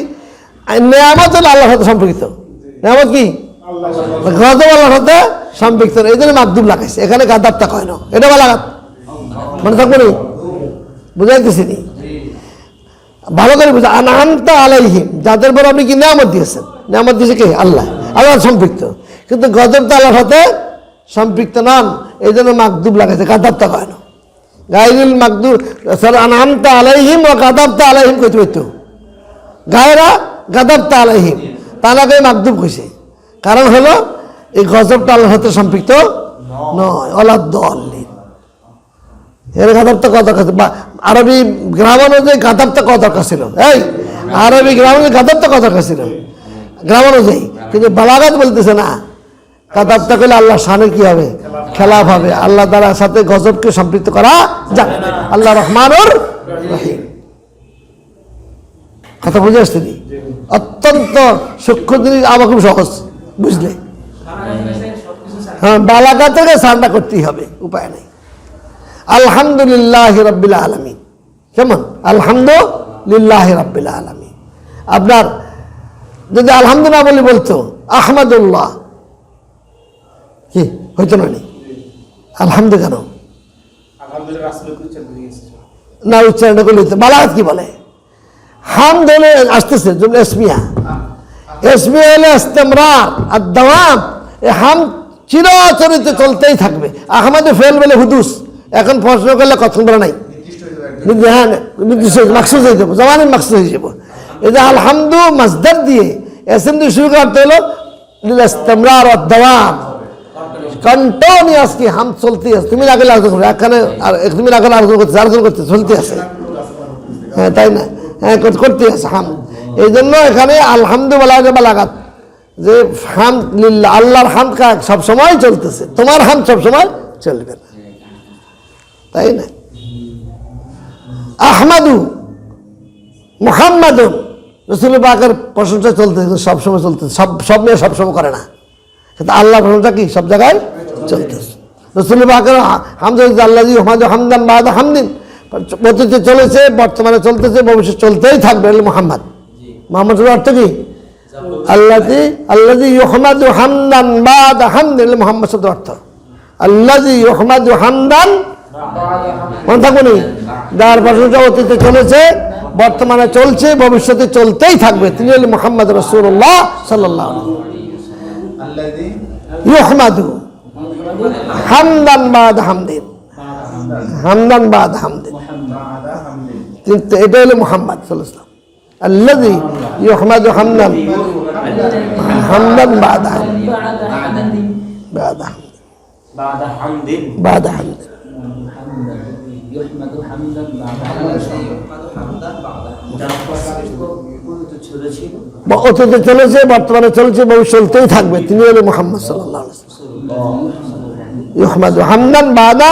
নেয়ামত হলো আল্লাহর সাথে সম্পৃক্ত, নেয়ামত কি? গজব আল্লাহর সাথে সম্পৃক্ত, এই জন্য মাগদুব লাগাইছে, এখানে গাদাবতা কয় না, এটা বালাগাত। মানে থাকবো নি, বুঝাইতেছি নি, ভালো করে বুঝা। আন'আমতা আলাইহিম, যাদের পর আপনি কি নেয়ামত দিয়েছেন, নেয়ামত দিয়েছে কে? আল্লাহ, আল্লাহ সম্পৃক্ত, কিন্তু গজব তো আল্লাহর সাথে সম্পৃক্ত নন, এই জন্য মাগদুব লাগাইছে, গাদাবতা কয় না। গায়রিল মাগদুব আন'আমতা আলাইহিম ওয়া গাদাবতা আলাইহিম কইতে হইতো, গায়রা গাদাবতা আলাইহিম, তানাকে মাগদুব কইছে, কারণ হলো এই গজবটা আল্লাহর সাথে সম্পৃক্ত নয়। ওয়ালাদ-দাল্লিন, এর গাদাবতা কত দরকার? আরবি গ্রাম অনুযায়ী গাদাবতা কত দরকার ছিল? এই আরবি গ্রাম অনুযায়ী গাদাবতা কত দরকার ছিল গ্রাম অনুযায়ী, কিন্তু বালাগাত বলতেছে না। গাদাবতা করলে আল্লাহ শানের কি হবে? খেলাফ হবে, আল্লাহ তাআলার সাথে গজবকে সম্পৃক্ত করা যাবে না। আল্লাহ রহমানুর রহিম, কথা বুঝে আসছে? অত্যন্ত সূক্ষ্ম জিনিস, আবার খুব সহজ বুঝলে। হ্যাঁ, বালাগাতকে সান্না করতেই হবে, উপায় নেই। আলহামদুলিল্লাহ রাব্বিল আলামিন, কেমন? আলহামদুলিল্লাহ রাব্বিল আলামিন। আপনার যদি আলহামদুলিল্লাহ বলি বলতো আহমদুল্লাহ, কি হইতো না? আলহামদু কেন? আলহামদুলিল্লাহ রাসূলের উচ্চারণ হয়ে গেছে না, উচ্চারণ করলে বালাগাত কি বলে? হামদ হলে আসতেছে জুমলা ইসমিয়া, ইসমিয়া হলে ইস্তিমরার আর দাওয়াম, এই হামদ চিরাচরিত চলতেই থাকবে। আহমদ ফেল বলে হুদুস, এখন প্রশ্ন করলে কথা বলা নাই, হ্যাঁ নির্দিষ্ট মাকসুদ হয়ে যাবো, জমানের মাকসুদ হয়ে যাবো। এই যে আলহামদু মাসদার দিয়ে এসএম দিয়ে শুরু করতে হলো ইস্তিমরার আর দাওয়াম, কন্টিনিউয়াস কি হাম চলতে আছে। তুমি আগে আলোচনা করো, এখানে আর তুমি আগে আলোচনা করতে চলতে আছে, হ্যাঁ তাই না? হ্যাঁ করতে আছে হাম। এই জন্য এখানে আলহামদু বলা হয় বালাগাত, যে হাম লিল্লাহ, আল্লাহর হাম সবসময় চলতেছে, তোমার হাম সবসময় চলবে না, তাই না? আহমাদু মুহাম্মাদুন, রাসূল পাকের প্রশংসা চলতেছে, সবসময় চলতেছে, সব মেয়ে সবসময় করে না, কিন্তু আল্লাহর প্রশংসা কি সব জায়গায় চলতেছে। রাসূল পাকের হামদা আল্লাযী ইউহামিদু হামদান বা'দা হামদিন, অতীতে চলেছে, বর্তমানে চলতেছে, ভবিষ্যৎ চলতেই থাকবে। মুহাম্মদ, মুহাম্মদ অর্থ কি? আল্লাযী ইউহামিদু হামদান বা'দা হামদিন, মুহাম্মদ শব্দের অর্থ আল্লাযী ইউহামিদু হামদান, মনে থাকুনি, যার প্রশংসা অতীতে চলেছে, বর্তমানে চলছে, ভবিষ্যতে চলতেই থাকবে। তিনি হলেন মুহাম্মদ রাসূলুল্লাহ সাল্লাল্লাহু আলাইহি ওয়াসাল্লাম। ইউহমাদু হামদান বাদা হামদিন, হামদান বাদা হামদিন, এটা হলো মুহাম্মদ সাল্লাল্লাহু আলাইহি ওয়াসাল্লাম। আল্লাযী ইউহমাদু হামদান হামদান বাদা হামদিন, বাদা হামদিন, বাদা হামদিন। يحمد حمدا بعد অতীতে চলেছে, বর্তমানে চলছে, ভবিষ্যতেই থাকবে। তিনি হলেন মুহাম্মদ সাল্লাল্লাহু আলাইহি ওয়াসাল্লাম। ইউহমাদু হামদান বাদা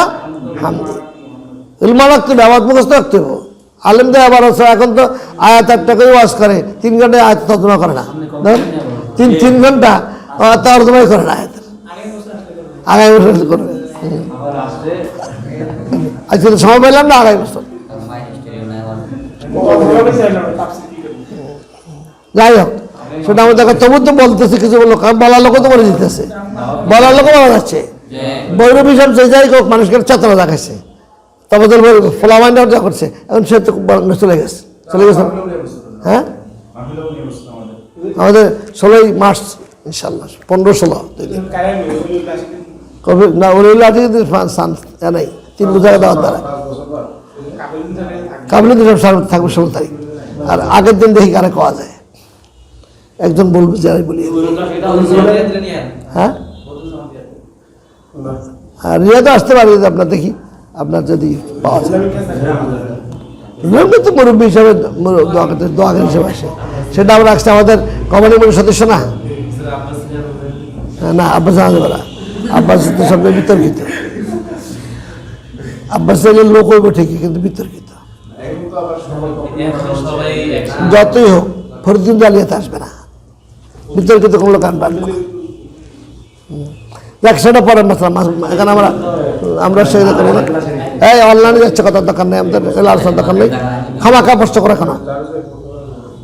হামদিন। ইলমা রাখতে হবে, আবাদ মুখস্থ রাখতে হবে। আলেমদের আবার আছে, এখন তো আয়াত একটাকেই ওয়াজ করে, 3 ঘন্টায় আয়াত তর্জমা করে না, তিন ঘন্টা তর্জমাই করে না আয়াতের, আগামী বছর করবে। আজকে তো সময় পেলাম না, আগামী বছর। যাই হোক, সেটা আমাদের তবু তো বলতেছে, কিছু বললো, কারণ বলার লোকও তো বলে দিতেছে, বলার লোকও বলা যাচ্ছে। বৈরব হিসাব যে যাই হোক মানুষকে চেতনা দেখাচ্ছে, তবে তো ফলামাইন্ডাও যা করছে, এখন সে তো চলে গেছে, চলে গেছে। হ্যাঁ, আমাদের 16ই মার্চ ইনশাল্লাহ, 15-16 কবে না, ওই লাঠি নাই 3 বছর দেওয়ার দ্বারা কাবিলিতে সব থাকবে 16 তারিখ। আর আগের দিন দেখি কারে পাওয়া যায়, একজন বলবে যে আমি বলি। হ্যাঁ, আর রিয়াদে আসতে পারি আপনার, দেখি আপনার যদি পাওয়া যায়। তো মুরব্বী হিসাবে দোয়াগের হিসেবে আসে, সেটা আমরা আসছে আমাদের কমিটির সদস্য না, না আব্বাস আনবেলা, আব্বাস তো সব বিতর্কিত, আব্বাস লোক হইব ঠিকই, কিন্তু বিতর্কিত। যতই হোক ফরিদুদ্দিন জালিয়াতে আসবে না, বিতর্কিত কোনো লোক আনবে না। দেখ, সেটা পরে এখানে আমরা সেটা করবো না। এই অনলাইনে যাচ্ছে, কথার দরকার নেই, আমাদের আলোচনার দরকার নেই, খামাখা প্রশ্ন করে কেন?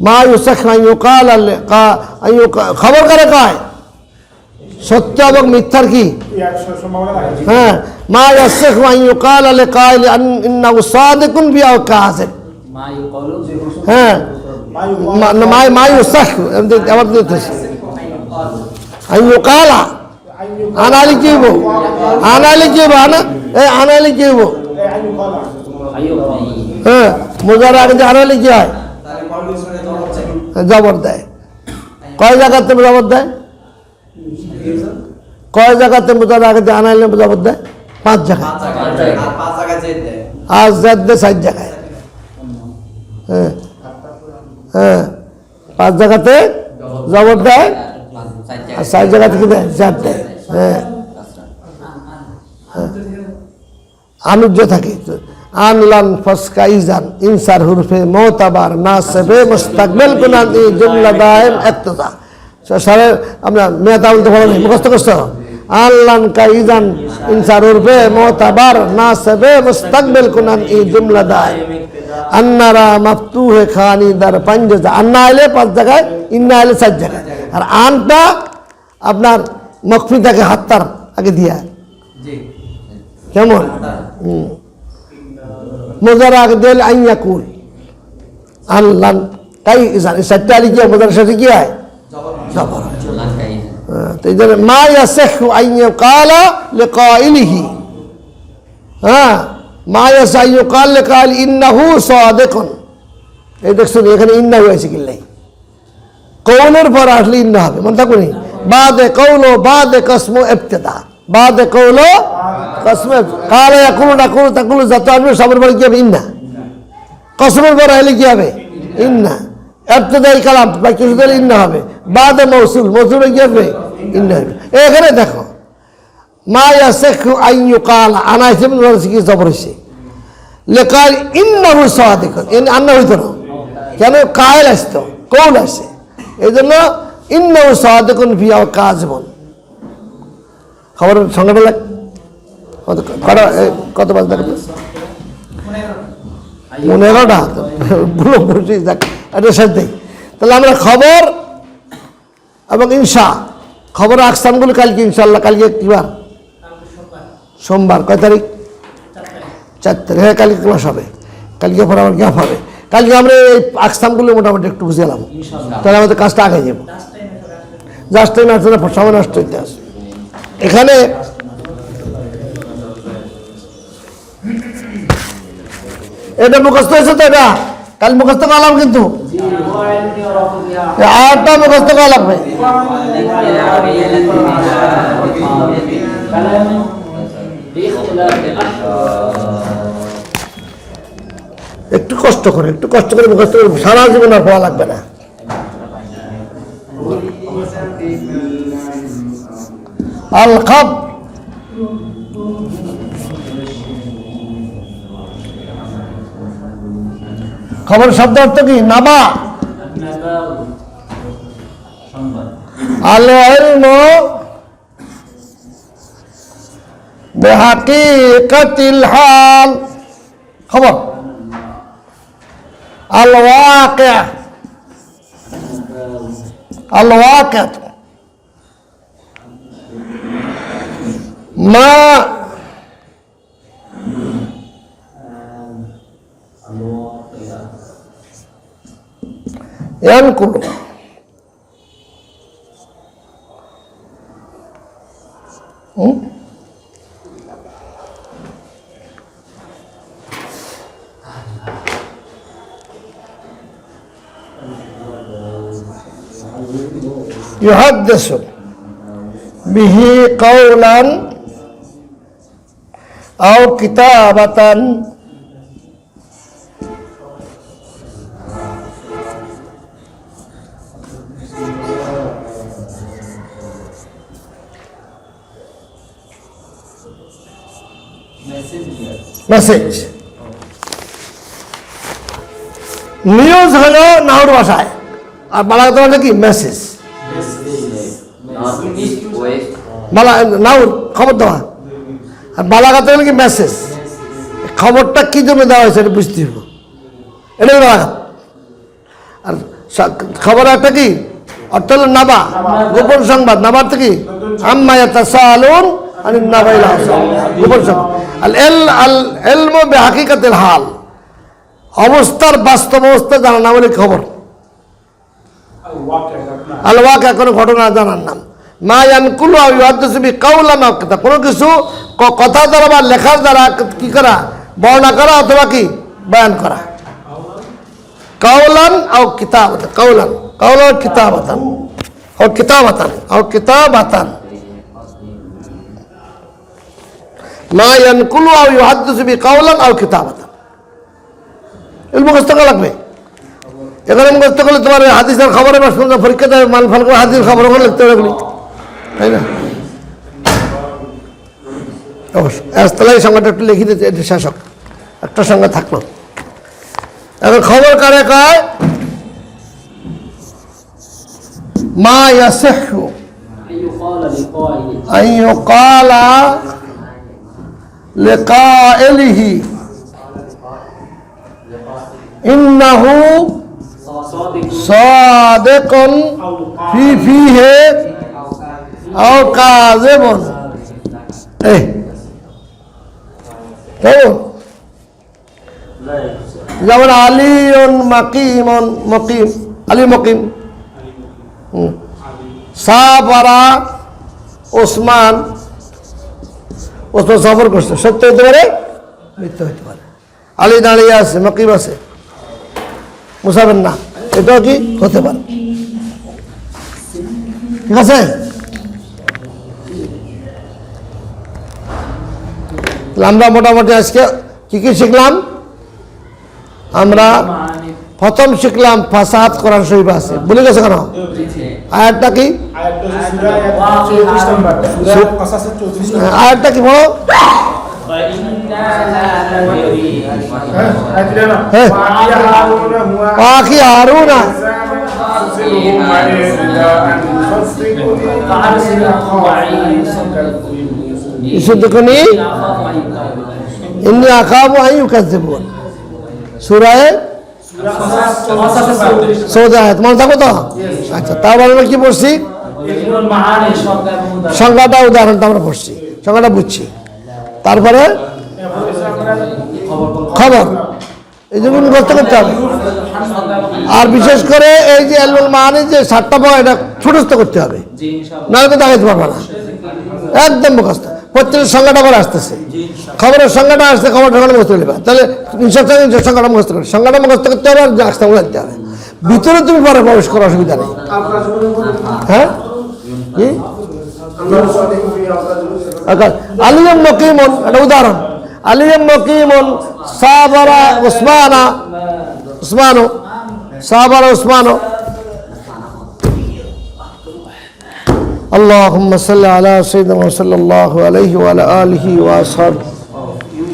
মা ইউসাখ খবর করে কয় সত্য এবং মিথ্যার কি? হ্যাঁ, মা ইয়াসিখ ওয়া ইউকাল আল কাইল ইন্নাহু সাদিকুন ফি আও কাযিব। হ্যাঁ, মা ইউসাখ আবার দিতেছে আইয়ুকালা আনালি কিব, আনালি কিব, আনালি কিব। হ্যাঁ, মুজারা আগে আনালি কি হয়? জবর দেয়। কয় জায়গাতে জবর দেয়? কয় জায়গাতে মুজারা আগে আনাইলে জবর দেয়? 5 জায়গায়। আর জাদ দেয় 4 জায়গায়। হ্যাঁ হ্যাঁ, 5 জায়গাতে জবর দেয়, আর 4 জায়গাতে কি দেয়? জাদ দেয়। হ্যাঁ, আনুজ্য থাকে। আনলান ফসকা ইজান ইনসার হুরফে মোতাবার নাসবে মুস্তাকবিল কুনান এই জুমলা দায়েম ইক্তদা। স্যার আমরা মেয়াতা বলতে পারো না, মুখস্থ করছো? আনলান কা ইজান ইনসার হুরফে মোতাবার নাসবে মুস্তাকবিল কুনান এই জুমলা দায়েম। আন্নারা মাফতুহে খানি দার পাঞ্জা, আন্না আইলে 5 জায়গায়, ইন্না আইলে 4 জায়গায়। আর আনটা আপনার মকফি থাকে হাত্তার আগে দিয়া, কেমন? মুজারা আগে দিলে আইয়াকুল আনলান কাই ইজান, এই 4টা আলি কি মুজারার সাথে কি হয়? জবর। তো এই জন্য মা ইয়াসিহু আইয়াকালা লিকাইলিহি। হ্যাঁ, মা ইয়াসিহু আইয়াকাল লিকাইল ইন্নাহু সাদিকুন। এই দেখছেন এখানে ইন্না হয়েছে কি নাই? কওলের পর আসলে ইন্না হবে, মনে থাকুনি। বাদে কওলো বাদে কসমু ইবতিদা, বাদে কওলো কসমু কালা ইয়াকুলু নাকুলু তাকুলু, যত আসবে সবার পরে কি হবে? ইন্না। কসমের পর আসলে কি হবে? ইন্না। ইবতিদাই কালাম বা কিছু দিলে ইন্না হবে। বাদে মৌসুল, মৌসুলে কি হবে? ইন্না হবে। এখানে দেখো মা ইয়াসিহু আইয়ুকালা, আনা হিসেবে কি জবর হয়েছে? লেকাল ইন্নাহু সাদিকুন, আন্না হইতো না, কেন? কায়েল আসতো, কৌল আসে, এই জন্য ইন্নাহু সাদিকুন ফি আও কাযিবুন। খবরের সংখ্যাটা লাগ কত বাজ দেখো? 15টা। ভুলো বলছি, এটা সাথে। তাহলে আমরা খবর এবং ইনশা, খবর আকসামগুলো কালকে ইনশাল্লাহ। কালকে কি বার? সোমবার। কয় তারিখ? 4 তারিখ। হ্যাঁ, কালকে ক্লাস হবে, কালকে পর আবার গ্যাপ হবে। কালকে আমরা এই আকসামগুলো মোটামুটি একটু বুঝে গেলাম, তাহলে আমাদের কাজটা আগে যাবো। জাস্ট টাইম আসলে সময় নষ্ট হইতে আসে। এখানে এটা মুখস্থ হয়েছে তো, এটা কাল মুখস্থ করলাম, কিন্তু আয়াতটা মুখস্থ করা লাগবে। একটু কষ্ট করে মুখস্থ করে, সারা জীবন আর পড়া লাগবে না। আল খাব, খবর শব্দ অর্থ কি? নাবা। আল ইলমু বিহাকিকাতিল হাল, খবর। আল ওয়াকিয়া, আল ওয়াকিয়া মা ينقل يحدث به قولا أو كتابة মেসেজ। নিউজ হলো নাউর ভাষায়, আর বাংলাতে বলে কি? মেসেজ। নাউর খবর দেওয়া, আর বালাগাতে হলে কি? মেসেজ। খবরটা কি জন্য দেওয়া হয়েছে এটা বুঝতে হবে, এটাই বালাগাত। আর খবর একটা কি অর্থ হলো নাবা, গোপন সংবাদ। নাবার থেকে আম্মা ইয়াতাসাআলুন আনিন নাবাইল আযীম, গোপন সংবাদ। আল ইলমু বিহাকিকাতিল হাল, অবস্থার বাস্তব অবস্থা জানা না বলে খবর। আল ওয়াকিয়া, কোনো ঘটনা জানার নাম। মা ইয়ানকুলু আও ইউহাদ্দিসু বিকাওলান আও কিতাব, কোনো কিছু কথা দ্বারা বা লেখার দ্বারা কি করা? বর্ণনা করা অথবা কি বয়ান করা। কাওলান আও কিতাবাতান, কাওলান কাওলান কিতাবাতান আও কিতাবাতান আও কিতাবাতান। মা ইয়ানকুলু আও ইউহাদ্দিসু বিকাওলান আও কিতাবাতান, এর মুখস্থ করা লাগবে। এখানে মুখস্থ করলে তোমার হাদিসের খবরে বা শুনতে পরীক্ষা দেবে, মাল ফাল করে হাদিসের খবর করে লিখতে হবে, তাই না? অবশ্যই সংখ্যাটা একটু লিখে দিতে, এটা শাসক একটা সংখ্যা থাকলো। এখন খবর কারে কয়? মা ইয়াসিহু আন ইউকালা লিকাইলিহি ইন্নাহু সাদিকুন ফি ফিহি আও কাযিবুন। যেমন আলিউন মাকিমুন, মকিম, আলী মকিম। সাফারা ওসমান, ওসমান সফর করছে, সত্য হতে পারে মিথ্যা হতে পারে। আলী দাঁড়িয়ে আছে, মকিম আছে, মুসাফির না, এটাও কি হতে পারে। ঠিক আছে? আমরা মোটামুটি আজকে কি কি শিখলাম? আমরা প্রথম শিখলাম ফাসাদ কোরআন শরীফ আছে, ভুলে গেছে কেন? আয়াতটা কি? আয়াতটা কি বলো? আখি হারুনা ইসুদকুনি ইন্নী আখাফু আন ইউকাযযিবুন, সূরা 14 আয়াত মনে থাকো তো? আচ্ছা, তারপরে আমরা কি পড়ছি? সংজ্ঞাটা, উদাহরণটা আমরা পড়ছি, সংজ্ঞাটা বুঝছি। তারপরে খবর, এই জন্য মুখস্থ করতে হবে। আর বিশেষ করে এই যে এলমুল মাআনি যে 7টা পড়া এটা ছোটস্থ করতে হবে, নাহলে তো দাঁড়াইতে পারবে না। একদম মুখস্থ। প্রত্যেকের সংজ্ঞাটা করে আসতেছে, খবরের সংজ্ঞাটা আসছে, খবরটা মুখস্থ করতে হবে। তাহলে সংজ্ঞাটা মুখস্থ করে সংজ্ঞাটা মুখস্থ করতে হবে, আর আসতে জানতে হবে। ভিতরে তুমি পরে প্রবেশ করার অসুবিধা নেই। হ্যাঁ, কি আলিয়াম মুকিমুন, একটা উদাহরণ। আলিয়াম মুকিমুন সাবারা উসমানো সাবারা উসমানো। আল্লাহুম্মা সাল্লি আলা সাইয়্যিদিনা সাল্লাল্লাহু আলাইহি ওয়া আলা আলিহি ওয়া আসহাবি।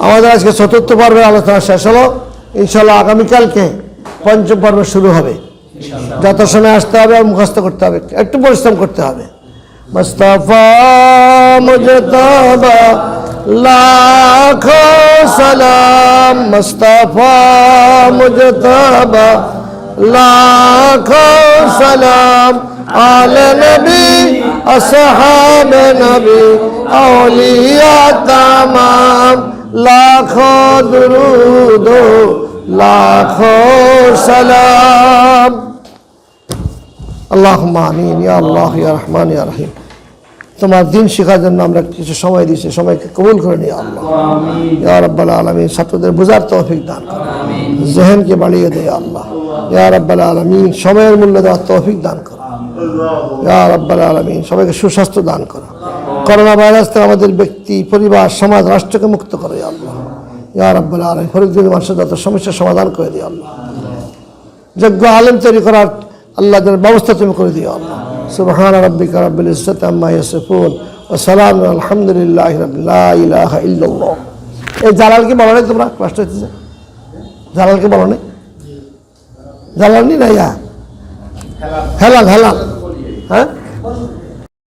আমাদের আজকে ৪র্থ পর্বের আলোচনা শেষ হলো। ইনশাআল্লাহ আগামীকালকে ৫ম পর্ব শুরু হবে। যত সময় আসতে হবে আর মুখস্থ করতে হবে, একটু পরিশ্রম করতে হবে। মুস্তাফা মুজতাবা লাখো সালাম, মুস্তাফা মুজতাবা লাখো সালাম, আলে নবী আসহাব নবী আউলিয়া তামাম, লাখো দুরুদ লাখো সালাম। আল্লাহুম্মা আমিন ইয়া আল্লাহ ইয়া রহমান ইয়া রহিম। তোমার দিন শেখার জন্য আমরা কিছু সময় দিয়েছি, সময়কে কবুল করে নিয়ে আল্লাহ ইয়া রাব্বাল আলামিন। ছাত্রদের বোঝার তৌফিক দান করো, জেহেনকে বাড়িয়ে দে আল্লাহ ইয়া রাব্বাল আলামিন। সময়ের মূল্য দেওয়ার তৌফিক দান করো ইয়া রাব্বাল আলামিন। সবাইকে সুস্বাস্থ্য দান করো। করোনা ভাইরাস থেকে আমাদের ব্যক্তি, পরিবার, সমাজ, রাষ্ট্রকে মুক্ত করো ইয়া আল্লাহ ইয়া রাব্বাল আলামিন। ফরিদগঞ্জ মানুষের যত সমস্যার সমাধান করে দিও আল্লাহ। যোগ্য আলেম তৈরি করার আল্লাহ ব্যবস্থা তুমি করে দিও আল্লাহ। সুবহান রাব্বিকা রাব্বিল ইজ্জাতি আম্মা ইয়াসিফুন ওয়া সালামুন আলহামদুলিল্লাহি রাব্বিল লা ইলাহা ইল্লাল্লাহ। এই জালালকে বলো নাই তোমরা? কষ্ট হচ্ছে জালালকে বলো নাই? জালাল নি না ইয়া হেলাল, হেলাল, হ্যাঁ